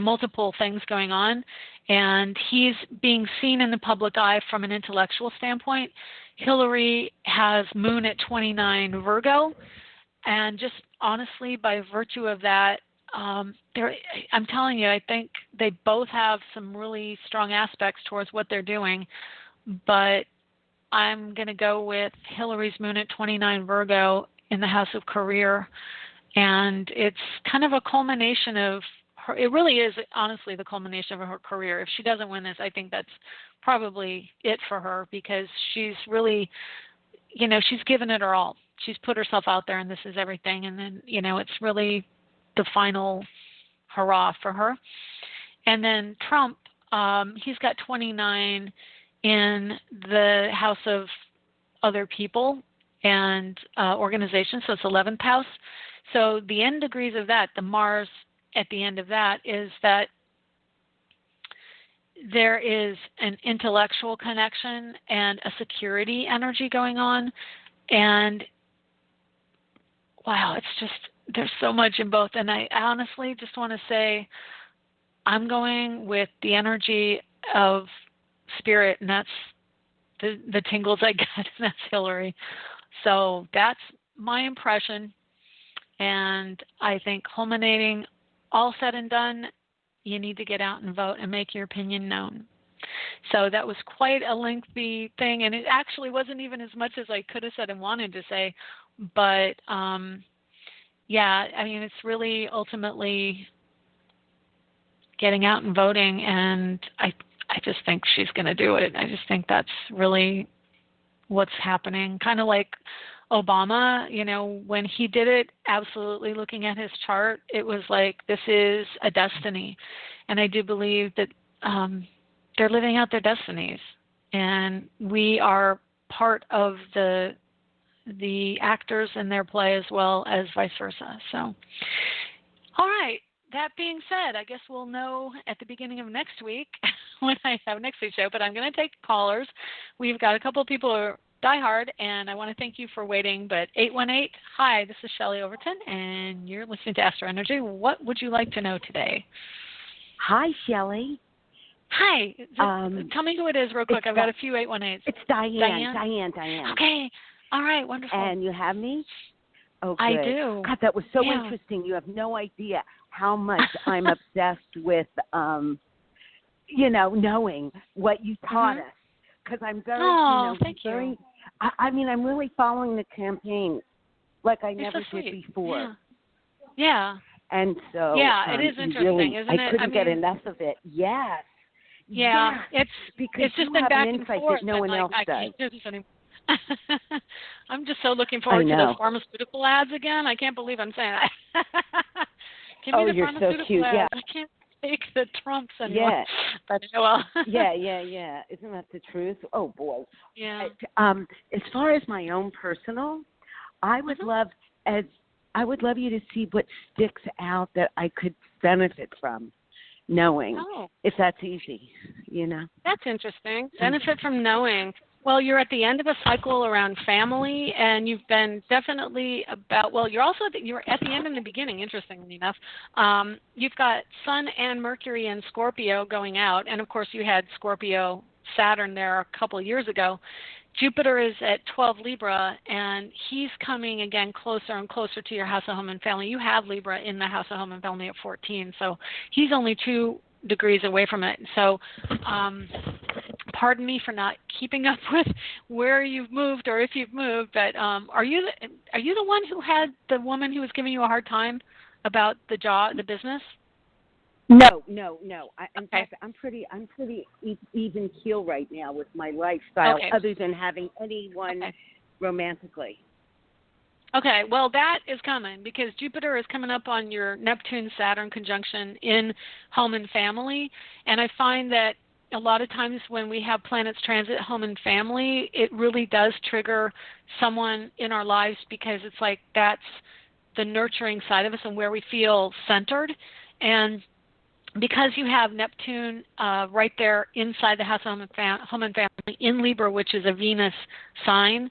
multiple things going on, and he's being seen in the public eye from an intellectual standpoint. Hillary has Moon at 29 Virgo, and just honestly, by virtue of that, I'm telling you, I think they both have some really strong aspects towards what they're doing, but I'm going to go with Hillary's Moon at 29 Virgo in the house of career, and it's kind of a culmination of her. It really is, honestly, the culmination of her career. If she doesn't win this, I think that's probably it for her, because she's really, she's given it her all. She's put herself out there, and this is everything, and then, it's really the final hurrah for her. And then Trump, he's got 29 in the house of other people and organizations, so it's 11th house. So the end degrees of that, the Mars at the end of that, is that there is an intellectual connection and a security energy going on. And wow, it's just, there's so much in both. And I honestly just want to say, I'm going with the energy of spirit, and that's the tingles I get, and that's Hillary. So that's my impression. And I think culminating, all said and done, you need to get out and vote and make your opinion known. So that was quite a lengthy thing, and it actually wasn't even as much as I could have said and wanted to say. But yeah, I mean, it's really ultimately getting out and voting, and I just think she's going to do it. I just think that's really what's happening. Kind of like Obama, you know, when he did it, absolutely looking at his chart, it was like, this is a destiny. And I do believe that they're living out their destinies, and we are part of the actors in their play as well as vice versa. So, all right. That being said, I guess we'll know at the beginning of next week when I have next week's show, but I'm going to take callers. We've got a couple of people who are diehard, and I want to thank you for waiting. But 818, hi, this is Shelley Overton, and you're listening to AstroEnergy. What would you like to know today? Hi, Shelley. Hi. Tell me who it is real quick. I've got a few 818s. It's Diane. Diane. Okay. All right. Wonderful. And you have me? Oh, good. I do. God, that was so interesting. You have no idea how much I'm obsessed with, knowing what you taught us. Because I'm very, thank you. I mean, I'm really following the campaign like I never did before. Yeah. And so, it is interesting, isn't it? I couldn't get enough of it. Yes. Yeah. Yes. It's because just you been have back an and insight forth. that no one else I does. can't do this anymore. I'm just so looking forward to those pharmaceutical ads again. I can't believe I'm saying that. Give me the you're pharmaceutical so cute. ads. Yeah. I can't take the Trumps anymore. Yeah. But well. yeah. Isn't that the truth? Oh boy. Yeah. As far as my own personal, I would love you to see what sticks out that I could benefit from knowing, if that's easy, That's interesting. Benefit from knowing. Well, you're at the end of a cycle around family, and you've been definitely you're also you're at the end and the beginning, interestingly enough. You've got Sun and Mercury and Scorpio going out, and of course you had Scorpio Saturn there a couple of years ago. Jupiter is at 12 Libra, and he's coming again closer and closer to your house of home and family. You have Libra in the house of home and family at 14, so he's only 2 degrees away from it. So pardon me for not keeping up with where you've moved or if you've moved, but are you the one who had the woman who was giving you a hard time about the job, the business? No. In fact, I'm pretty even keel right now with my lifestyle, other than having anyone romantically. Okay, well, that is coming because Jupiter is coming up on your Neptune-Saturn conjunction in home and family, and I find that a lot of times when we have planets transit home and family, it really does trigger someone in our lives because it's like that's the nurturing side of us and where we feel centered. And because you have Neptune right there inside the house of home and family in Libra, which is a Venus sign,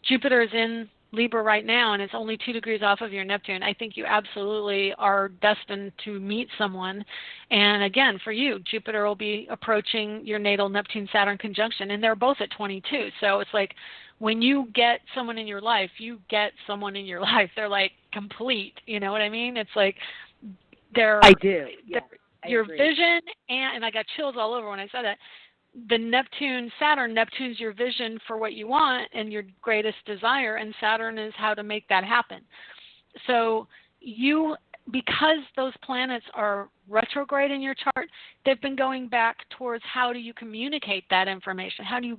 Jupiter is in Libra right now, and it's only 2 degrees off of your Neptune. I think you absolutely are destined to meet someone. And again, for you, Jupiter will be approaching your natal Neptune-Saturn conjunction, and they're both at 22. So it's like when you get someone in your life, you get someone in your life. They're like complete. You know what I mean? It's like they're... I do. Yeah, your vision, and I got chills all over when I said that. The Neptune-Saturn, Neptune's your vision for what you want and your greatest desire, and Saturn is how to make that happen. So because those planets are retrograde in your chart, they've been going back towards how do you communicate that information? How do you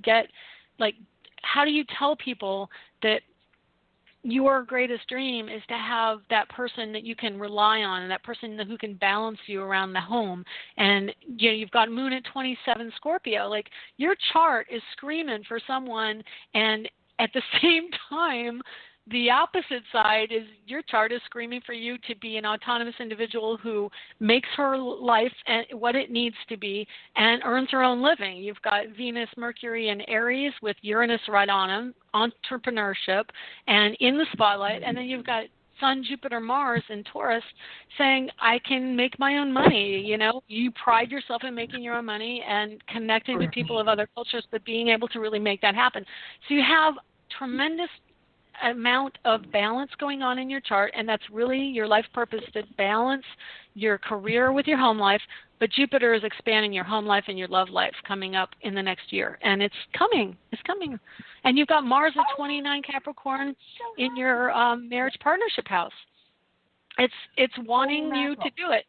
how do you tell people that your greatest dream is to have that person that you can rely on and that person who can balance you around the home. And you've got Moon at 27 Scorpio. Like your chart is screaming for someone, and at the same time, the opposite side is your chart is screaming for you to be an autonomous individual who makes her life what it needs to be and earns her own living. You've got Venus, Mercury, and Aries with Uranus right on them, entrepreneurship, and in the spotlight. And then you've got Sun, Jupiter, Mars in Taurus, saying, I can make my own money. You know, you pride yourself in making your own money and connecting to people of other cultures, but being able to really make that happen. So you have tremendous amount of balance going on in your chart, and that's really your life purpose, to balance your career with your home life. But Jupiter is expanding your home life and your love life coming up in the next year, and it's coming. And you've got Mars at 29 Capricorn in your marriage partnership house. It's wanting you to do it.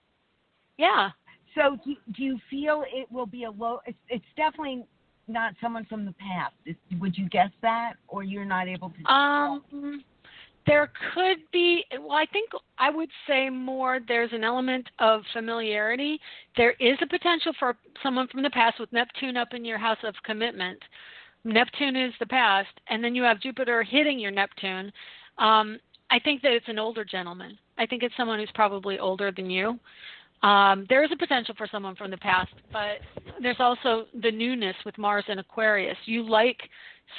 Yeah. So do you feel it will be a low? It's definitely not someone from the past. Would you guess that, or you're not able to? There could be, well, I think I would say more there's an element of familiarity. There is a potential for someone from the past with Neptune up in your house of commitment. Neptune is the past, and then you have Jupiter hitting your Neptune. I think that it's an older gentleman. I think it's someone who's probably older than you. There is a potential for someone from the past, but there's also the newness with Mars and Aquarius. You like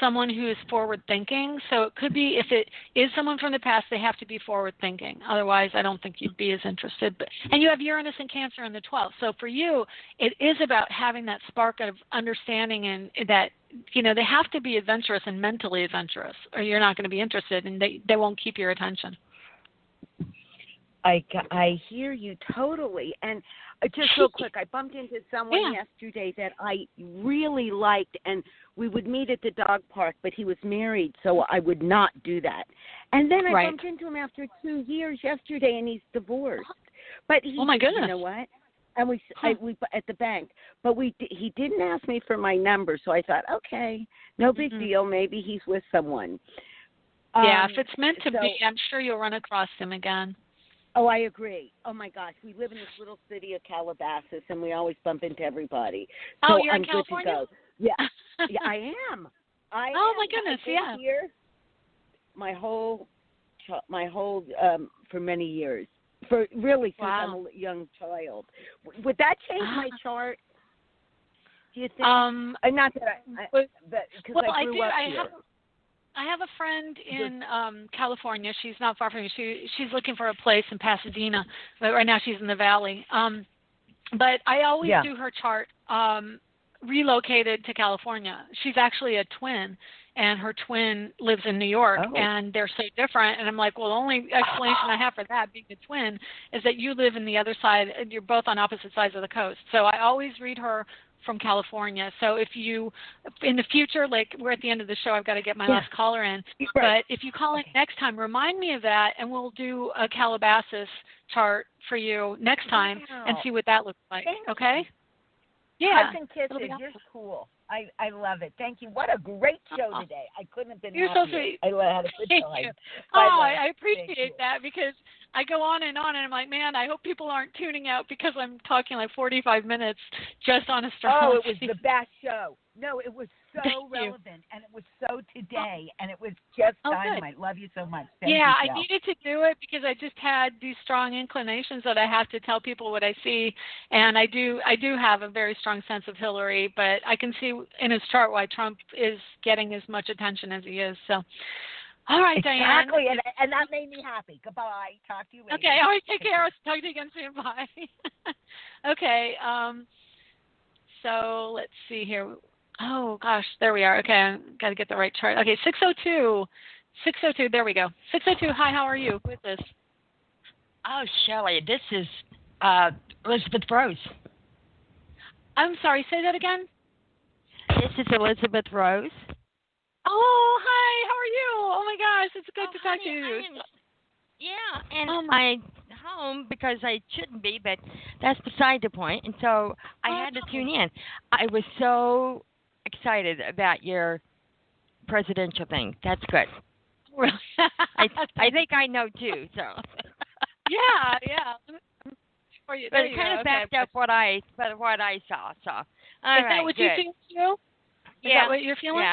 someone who is forward-thinking, so it could be, if it is someone from the past, they have to be forward-thinking. Otherwise, I don't think you'd be as interested. And you have Uranus and Cancer in the 12th. So for you, it is about having that spark of understanding, and that, you know, they have to be adventurous and mentally adventurous, or you're not going to be interested, and they won't keep your attention. I hear you totally. And just real quick, I bumped into someone yesterday that I really liked, and we would meet at the dog park, but he was married, so I would not do that. And then I bumped into him after 2 years yesterday, and he's divorced. But he, oh my goodness, you know what? And we at the bank, but he didn't ask me for my number, so I thought, okay, no big deal. Maybe he's with someone. Yeah, if it's meant to be, I'm sure you'll run across him again. Oh, I agree. Oh, my gosh. We live in this little city of Calabasas, and we always bump into everybody. So you're I'm in California? Good to go. Yeah, I am. My goodness, I've been here my whole for many years. For really since I'm a young child. Would that change my chart? Do you think? Not that because I grew up here. I have a friend in California. She's not far from me. She's looking for a place in Pasadena, but right now she's in the Valley. But I always do her chart relocated to California. She's actually a twin, and her twin lives in New York, and they're so different. And I'm like, well, the only explanation I have for that, being a twin, is that you live in the other side. You're both on opposite sides of the coast. So I always read her from California. So if you, in the future, like we're at the end of the show, I've got to get my last caller in. But if you call in next time, remind me of that, and we'll do a Calabasas chart for you next time and see what that looks like. Okay? Yeah. Hugs and kisses. You're cool. I love it. Thank you. What a great show today. I couldn't have been happier. You're so sweet. I had a good time. You. I appreciate that, because I go on, and I'm like, man, I hope people aren't tuning out because I'm talking like 45 minutes just on astrology. Oh, it was the best show. No, it was so relevant, and it was so today, and it was just dynamite. Love you so much. Thank you, I needed to do it because I just had these strong inclinations that I have to tell people what I see, and I do have a very strong sense of Hillary, but I can see in his chart why Trump is getting as much attention as he is. So, all right, Diane. Exactly, and that made me happy. Goodbye. Talk to you later. Okay, all right, take care. I'll talk to you again soon. Bye. Okay, so let's see here. Oh, gosh, there we are. Okay, I've got to get the right chart. Okay, 602. There we go. 602, hi, how are you? Who is this? Oh, Shelley, this is Elizabeth Rose. I'm sorry, say that again? This is Elizabeth Rose. Oh, hi, how are you? Oh, my gosh, it's good to talk to you. I'm home because I shouldn't be, but that's beside the point. And so I had to tune in. I was so excited about your presidential thing. That's good. Really? I think I know too. So. Yeah. But it kind of backed up what I saw. So. All Is right, that what good. you feel too? Is that what you're feeling?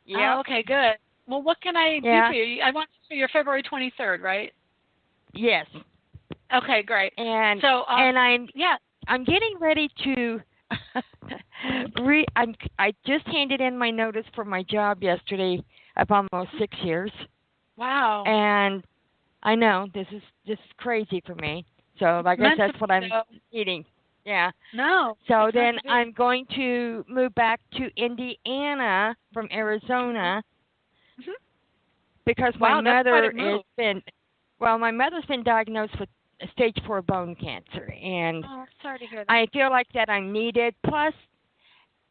Yeah. Oh, okay, good. Well, what can I do for you? I want to do your February 23rd, right? Yes. Okay, great. And so, I'm getting ready to. I just handed in my notice for my job yesterday of almost 6 years. Wow. And I know this is crazy for me. So I guess that's what I'm eating. Yeah. No. So then I'm going to move back to Indiana from Arizona because my mother's been diagnosed with stage 4 bone cancer, and sorry to hear that. I feel like that I'm needed. Plus,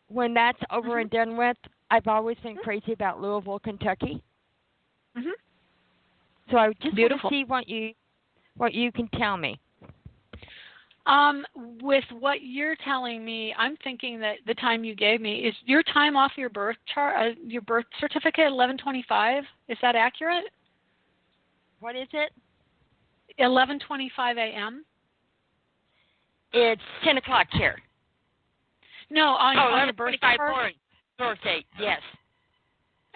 when that's over and done with, I've always been crazy about Louisville, Kentucky. So I just want to see what you can tell me. With what you're telling me, I'm thinking that the time you gave me is your time off your birth chart, your birth certificate, 11:25. Is that accurate? What is it? 11:25 a.m. It's 10 o'clock here. No, on your birth chart. Birth date, yes.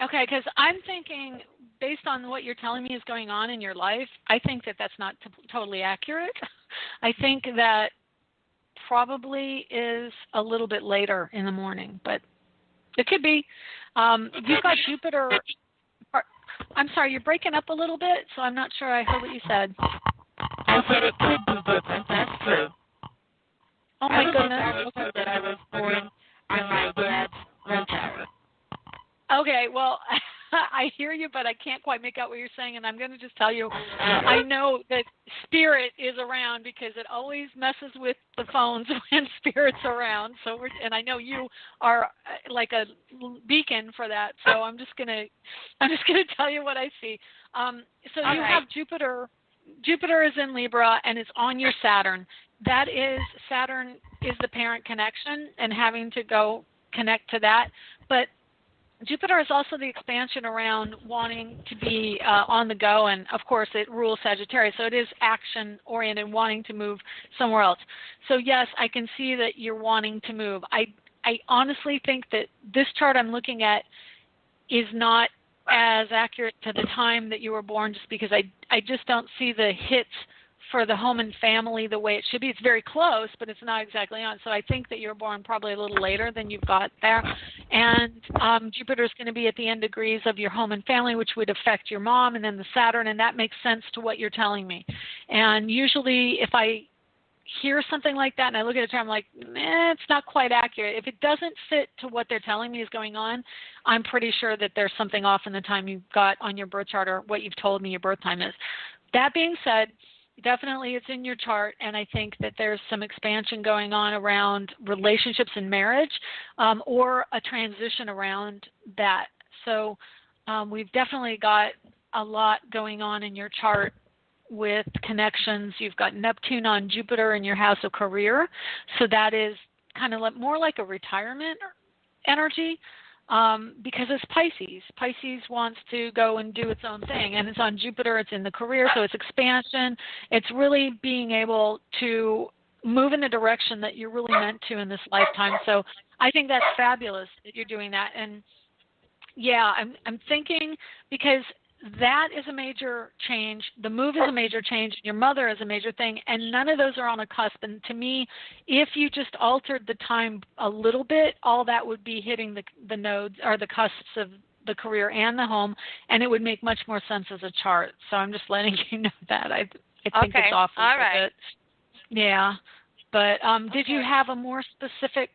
Okay, because I'm thinking, based on what you're telling me is going on in your life, I think that that's not totally accurate. I think that probably is a little bit later in the morning, but it could be. You've got Jupiter. I'm sorry, you're breaking up a little bit, so I'm not sure I heard what you said. I said it could be different. That's true. Oh, my goodness. That I was born on my dad's moon tower. Okay, well, I hear you, but I can't quite make out what you're saying, and I'm going to just tell you, I know that spirit is around because it always messes with the phones when spirit's around. So, and I know you are like a beacon for that. So I'm just gonna tell you what I see. So you have Jupiter. Jupiter is in Libra and it's on your Saturn. Saturn is the parent connection and having to go connect to that, but Jupiter is also the expansion around wanting to be on the go, and of course it rules Sagittarius, so it is action-oriented, wanting to move somewhere else. So yes, I can see that you're wanting to move. I honestly think that this chart I'm looking at is not as accurate to the time that you were born, just because I just don't see the hits for the home and family the way it should be. It's very close, but it's not exactly on. So I think that you were born probably a little later than you've got there. And Jupiter is going to be at the end degrees of your home and family, which would affect your mom, and then the Saturn, and that makes sense to what you're telling me. And usually if I hear something like that and I look at it, I'm like, it's not quite accurate. If it doesn't fit to what they're telling me is going on, I'm pretty sure that there's something off in the time you've got on your birth chart or what you've told me your birth time is. That being said, definitely it's in your chart, and I think that there's some expansion going on around relationships and marriage, or a transition around that. So we've definitely got a lot going on in your chart with connections. You've got Neptune on Jupiter in your house of career, so that is kind of more like a retirement energy. Because it's Pisces. Pisces wants to go and do its own thing, and it's on Jupiter. It's in the career, so it's expansion. It's really being able to move in the direction that you're really meant to in this lifetime. So I think that's fabulous that you're doing that. And yeah, I'm thinking, because that is a major change. The move is a major change. Your mother is a major thing, and none of those are on a cusp. And to me, if you just altered the time a little bit, all that would be hitting the nodes or the cusps of the career and the home, and it would make much more sense as a chart. So I'm just letting you know that. I think it's off a little bit. Yeah. But did you have a more specific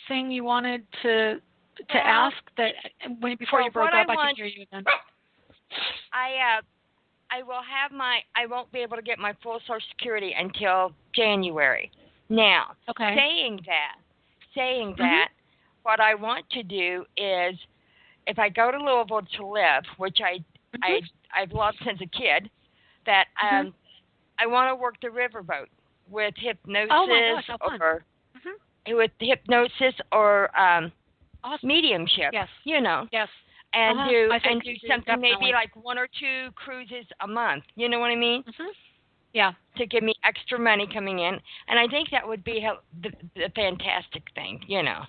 thing you wanted to ask that before you broke up? I could hear you then. I won't be able to get my full Social Security until January. Now, saying that, what I want to do is, if I go to Louisville to live, which I've loved since a kid, that I want to work the riverboat with hypnosis with hypnosis or mediumship. Yes. You know. Yes. And do something maybe like 1 or 2 cruises a month. You know what I mean? Yeah. To give me extra money coming in, and I think that would be the fantastic thing. You know.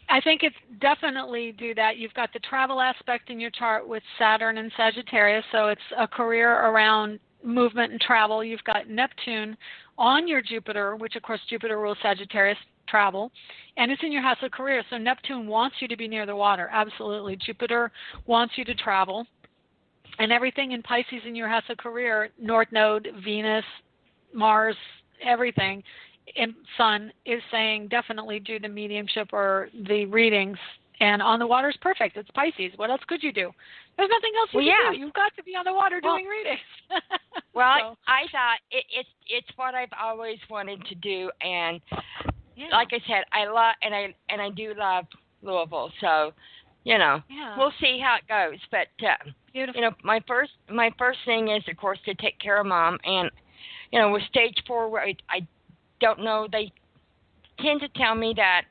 I think it's definitely do that. You've got the travel aspect in your chart with Saturn and Sagittarius, so it's a career around movement and travel. You've got Neptune on your Jupiter, which of course Jupiter rules Sagittarius, travel, and it's in your house of career. So Neptune wants you to be near the water. Absolutely. Jupiter wants you to travel. And everything in Pisces in your house of career, North Node, Venus, Mars, everything, and Sun is saying definitely do the mediumship or the readings. And on the water is perfect. It's Pisces. What else could you do? There's nothing else you can do. You've got to be on the water doing readings. Well, I thought it's what I've always wanted to do, and like I said, I love and I do love Louisville. So, we'll see how it goes. But my first thing is, of course, to take care of Mom, and with stage 4, I don't know. They tend to tell me that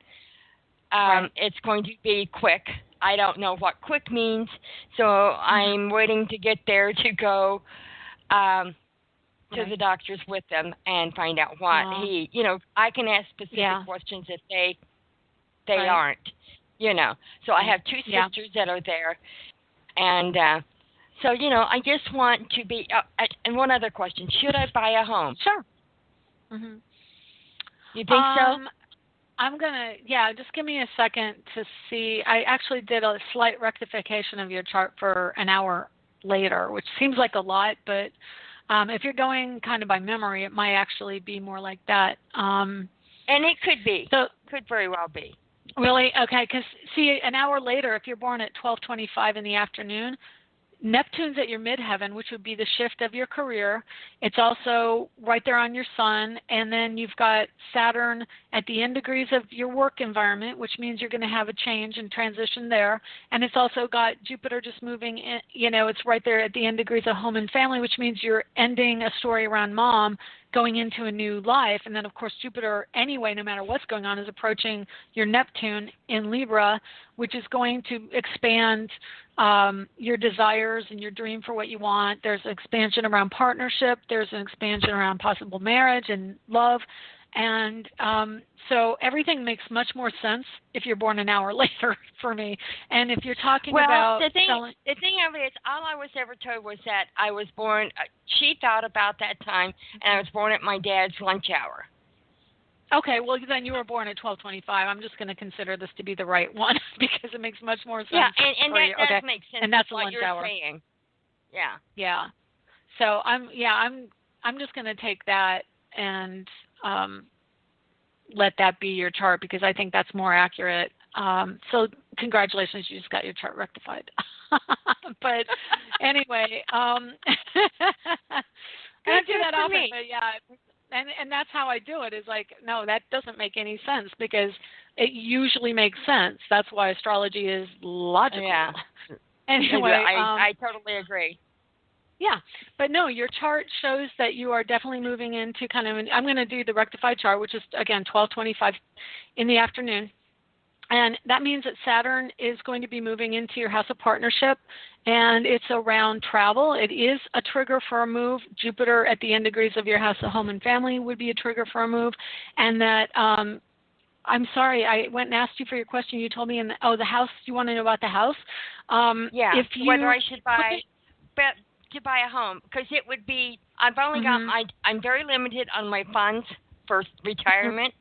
it's going to be quick. I don't know what quick means, so I'm waiting to get there to go to the doctors with them and find out what he. I can ask specific questions if they aren't. So I have 2 sisters that are there, and so I just want to be. And one other question: should I buy a home? Sure. You think so? I'm gonna, just give me a second to see. I actually did a slight rectification of your chart for an hour later, which seems like a lot, but if you're going kind of by memory, it might actually be more like that. And it could be. So could very well be. Really? Okay, because see, an hour later, if you're born at 12:25 in the afternoon, Neptune's at your midheaven, which would be the shift of your career. It's also right there on your sun. And then you've got Saturn at the end degrees of your work environment, which means you're going to have a change and transition there. And it's also got Jupiter just moving in, it's right there at the end degrees of home and family, which means you're ending a story around Mom, going into a new life. And then, of course, Jupiter, anyway, no matter what's going on, is approaching your Neptune in Libra, which is going to expand your desires and your dream for what you want. There's an expansion around partnership. There's an expansion around possible marriage and love. And so everything makes much more sense if you're born an hour later for me. And if you're talking about the thing of it is, all I was ever told was that I was born, she thought about that time, and I was born at my dad's lunch hour. Okay, well, then you were born at 12:25. I'm just going to consider this to be the right one because it makes much more sense. Yeah, and for that you. does make sense. And that's what lunch you're hour. saying. Yeah. Yeah. So I'm just going to take that and let that be your chart because I think that's more accurate. So congratulations, you just got your chart rectified. But anyway, I don't do that often, but yeah. And that's how I do it is like, no, that doesn't make any sense because it usually makes sense. That's why astrology is logical. Yeah. Anyway. I totally agree. Yeah. But no, your chart shows that you are definitely moving into kind of, I'm going to do the rectified chart, which is, again, 12:25 in the afternoon. And that means that Saturn is going to be moving into your house of partnership, and it's around travel. It is a trigger for a move. Jupiter at the end degrees of your house of home and family would be a trigger for a move. And that, I'm sorry, I went and asked you for your question. You told me, the house, you want to know about the house? Whether I should buy a home, because it would be, I've only got, I'm very limited on my funds for retirement.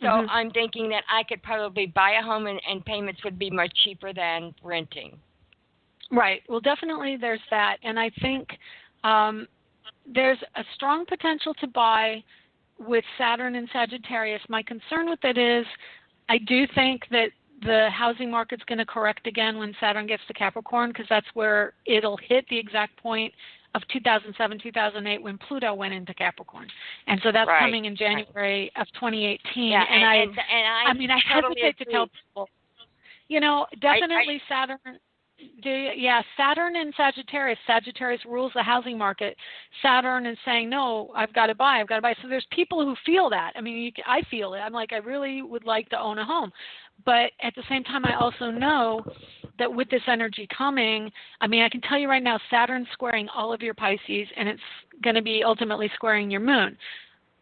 So I'm thinking that I could probably buy a home and payments would be much cheaper than renting. Right. Well, definitely there's that. And I think there's a strong potential to buy with Saturn and Sagittarius. My concern with it is I do think that the housing market's going to correct again when Saturn gets to Capricorn because that's where it'll hit the exact point of 2007, 2008 when Pluto went into Capricorn. And so that's coming in January of 2018. Yeah, and I totally hesitate agree. to tell people, definitely Saturn. Saturn and Sagittarius. Sagittarius rules the housing market. Saturn is saying, no, I've got to buy. So there's people who feel that. I mean, I feel it. I'm like, I really would like to own a home. But at the same time, I also know that with this energy coming, I mean, I can tell you right now, Saturn's squaring all of your Pisces, and it's going to be ultimately squaring your moon.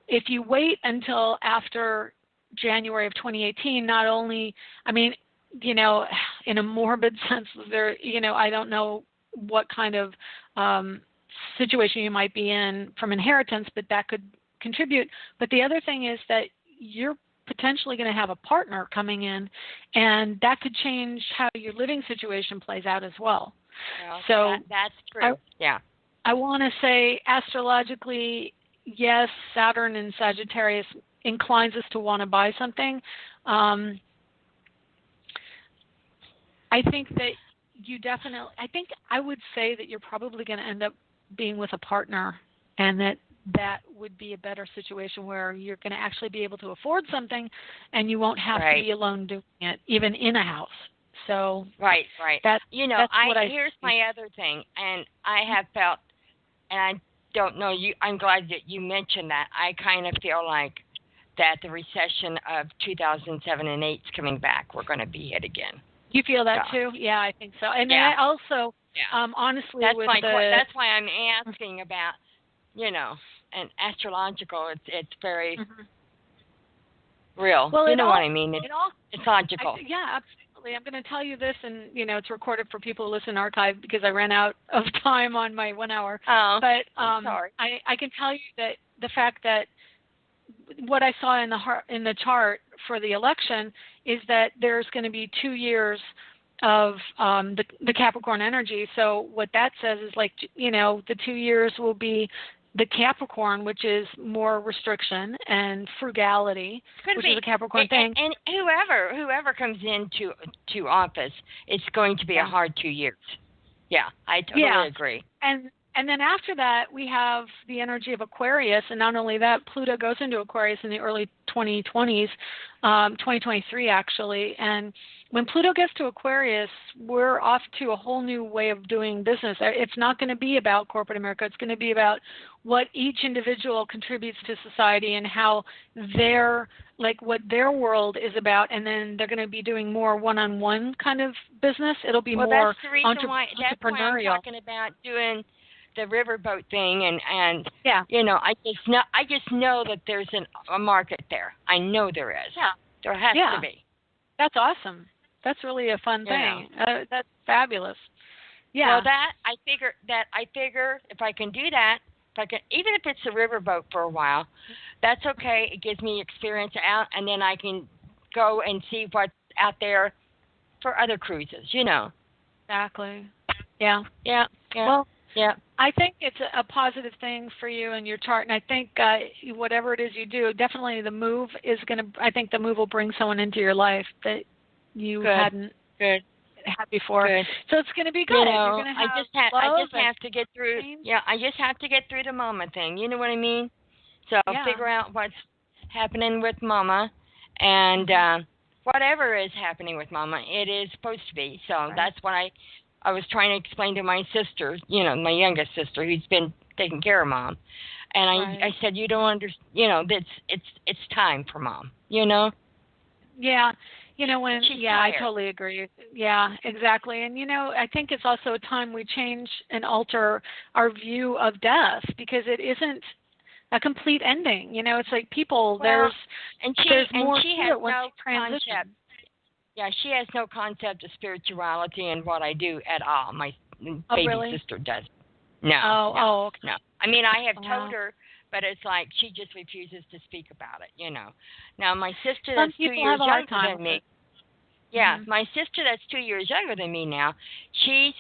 If you wait until after January of 2018, not only, I mean, in a morbid sense, there, I don't know what kind of situation you might be in from inheritance, but that could contribute. But the other thing is that you're potentially going to have a partner coming in, and that could change how your living situation plays out as well. Well, So that's true. I want to say astrologically, yes, Saturn in Sagittarius inclines us to want to buy something. I think that I would say that you're probably going to end up being with a partner, and that would be a better situation where you're going to actually be able to afford something and you won't have to be alone doing it, even in a house. So right. That's Here's my other thing, and I have felt, and I don't know you. I'm glad that you mentioned that. I kind of feel like that the recession of 2007 and 8 is coming back. We're going to be hit again. You feel that too? Yeah, I think so. And then I also, honestly, that's that's why I'm asking about, and astrological. It's very real. Well, you know what I mean? It's logical. Yeah, absolutely. I'm going to tell you this, and it's recorded for people who listen archive because I ran out of time on my 1 hour. Oh, but sorry. I can tell you that the fact that what I saw in the chart for the election is that there's going to be 2 years of the Capricorn energy. So what that says is the 2 years will be the Capricorn, which is more restriction and frugality, which is a Capricorn thing. And whoever comes into office, it's going to be a hard 2 years. Yeah, I totally agree. And then after that, we have the energy of Aquarius, and not only that, Pluto goes into Aquarius in the early 2020s, 2023 actually. And when Pluto gets to Aquarius, we're off to a whole new way of doing business. It's not going to be about corporate America. It's going to be about what each individual contributes to society and how what their world is about. And then they're going to be doing more one-on-one kind of business. It'll be more that's the reason why, entrepreneurial. That's why I'm talking about doing the riverboat thing, and I just know that there's a market there. I know there is. Yeah. There has to be. That's awesome. That's really a fun thing. That's fabulous. Yeah. Well, I figure if I can do that, even if it's a riverboat for a while, that's okay. It gives me experience out, and then I can go and see what's out there for other cruises. Exactly. Yeah. Yeah. Well. Yeah. I think it's a positive thing for you and your chart, and I think whatever it is you do, definitely the move I think the move will bring someone into your life that you hadn't had before. Good. So it's going to be good. You're going to have I just have to get through. Yeah, I just have to get through the mama thing. You know what I mean? So figure out what's happening with mama, and whatever is happening with mama, it is supposed to be. So that's what I was trying to explain to my sister, my youngest sister, who's been taking care of mom, and I said, you don't understand, it's time for mom, Yeah, she's tired. I totally agree. Yeah, exactly. And I think it's also a time we change and alter our view of death because it isn't a complete ending. It's like people. There's more to it once you transition. Yeah, she has no concept of spirituality and what I do at all. My baby sister does. No. Okay. No. I mean, I have told her, but it's like she just refuses to speak about it, Now, my sister that's 2 years younger than me. Yeah, my sister that's 2 years younger than me now, she's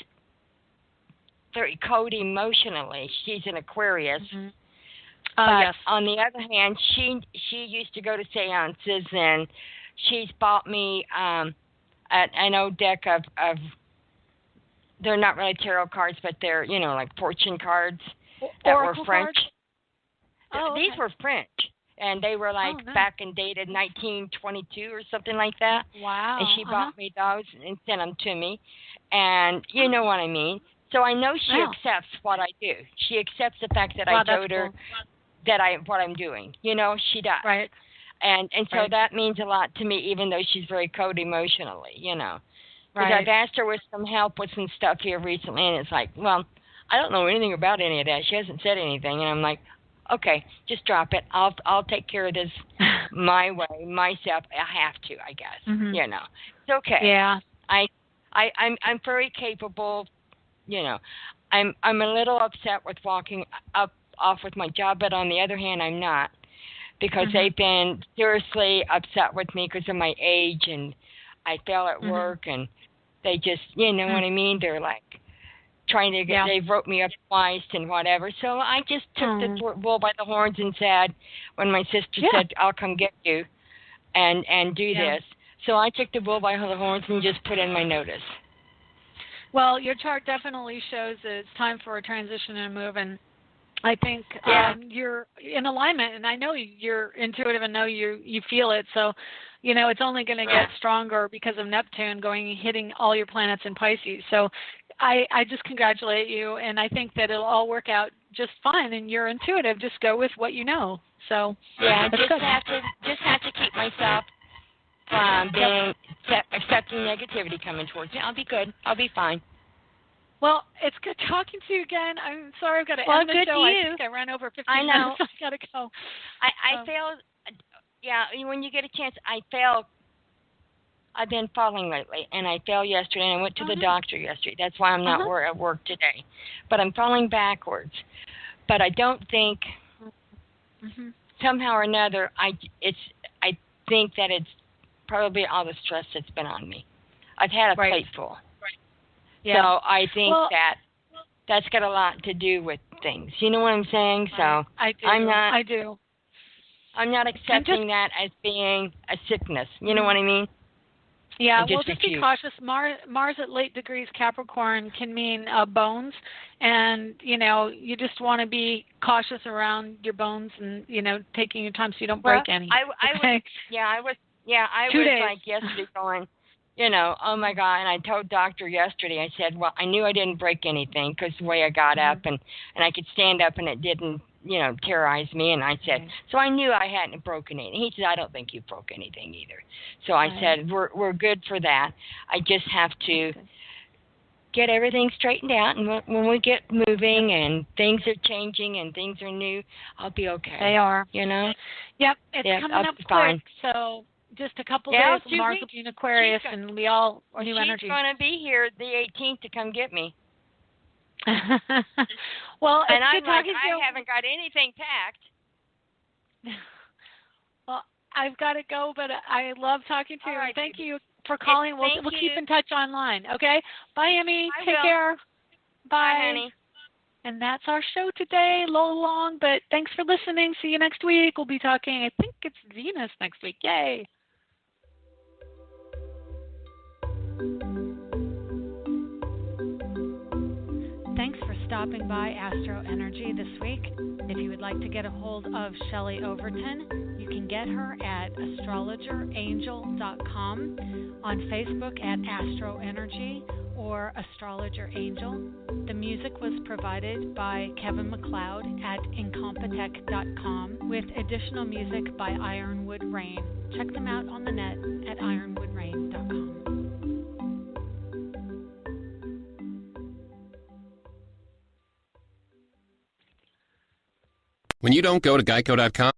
very cold emotionally. She's an Aquarius. Mm-hmm. But on the other hand, she used to go to seances, and she's bought me an old deck of they're not really tarot cards, but they're like fortune cards that were French. These were French, and they were nice. Back and dated 1922 or something like that. Wow! And she bought me those and sent them to me, and you know what I mean. So I know she accepts what I do. She accepts the fact that I told her that what I'm doing. She does. Right. And so that means a lot to me, even though she's very cold emotionally, Because I've asked her with some help with some stuff here recently, and it's like, well, I don't know anything about any of that. She hasn't said anything, and I'm like, okay, just drop it. I'll take care of this my way, myself. I have to, I guess. Mm-hmm. It's okay. Yeah. I'm very capable. I'm a little upset with walking off with my job, but on the other hand, I'm not. Because they've been seriously upset with me because of my age, and I fail at work, and they just, what I mean? They're like, trying to get, they wrote me up twice and whatever. So I just took the bull by the horns and said, when my sister said, I'll come get you and do this. So I took the bull by the horns and just put in my notice. Well, your chart definitely shows that it's time for a transition and a move, and I think you're in alignment, and I know you're intuitive and know you feel it. So, you know, it's only going to get stronger because of Neptune hitting all your planets in Pisces. So I just congratulate you, and I think that it'll all work out just fine, and you're intuitive. Just go with what you know. So I just have to keep myself from accepting negativity coming towards me. I'll be good. I'll be fine. Well, it's good talking to you again. I'm sorry I've got to end the show. I think I ran over 15 minutes. I got to go. I feel, when you get a chance, I've been falling lately, and I fell yesterday, and I went to the doctor yesterday. That's why I'm not at work today. But I'm falling backwards. But I don't think, somehow or another, I think that it's probably all the stress that's been on me. I've had a plate full. Yeah. So I think that's got a lot to do with things. You know what I'm saying? So I do. I'm not accepting that as being a sickness. You know what I mean? Yeah, well, just be cautious. Mars at late degrees Capricorn can mean bones, and, you know, you just want to be cautious around your bones and, you know, taking your time so you don't break any. I was like yesterday going, you know, oh my God, and I told doctor yesterday, I said, well, I knew I didn't break anything because the way I got up and I could stand up and it didn't, you know, terrorize me, and I said, so I knew I hadn't broken anything. He said, I don't think you broke anything either. So I said, we're good for that. I just have to get everything straightened out, and when we get moving and things are changing and things are new, I'll be okay. They are. You know? Yep, it's coming up quick, fine. So just a couple days, Mars will be in Aquarius, and we all new energy. She's going to be here the 18th to come get me. Well, and I'm like, I haven't got anything packed. Well, I've got to go, but I love talking to you. Right, thank you for calling. We'll keep in touch online, okay? Bye, Emmy. Take care. Bye, honey. And that's our show today. A little long, but thanks for listening. See you next week. We'll be talking, I think it's Venus next week. Yay. Thanks for stopping by AstroEnergy this week. If you would like to get a hold of Shelley Overton, you can get her at astrologerangel.com, on Facebook at AstroEnergy or Astrologer Angel. The music was provided by Kevin MacLeod at incompetech.com with additional music by Ironwood Rain. Check them out on the net at ironwoodrain.com. When you don't go to Geico.com,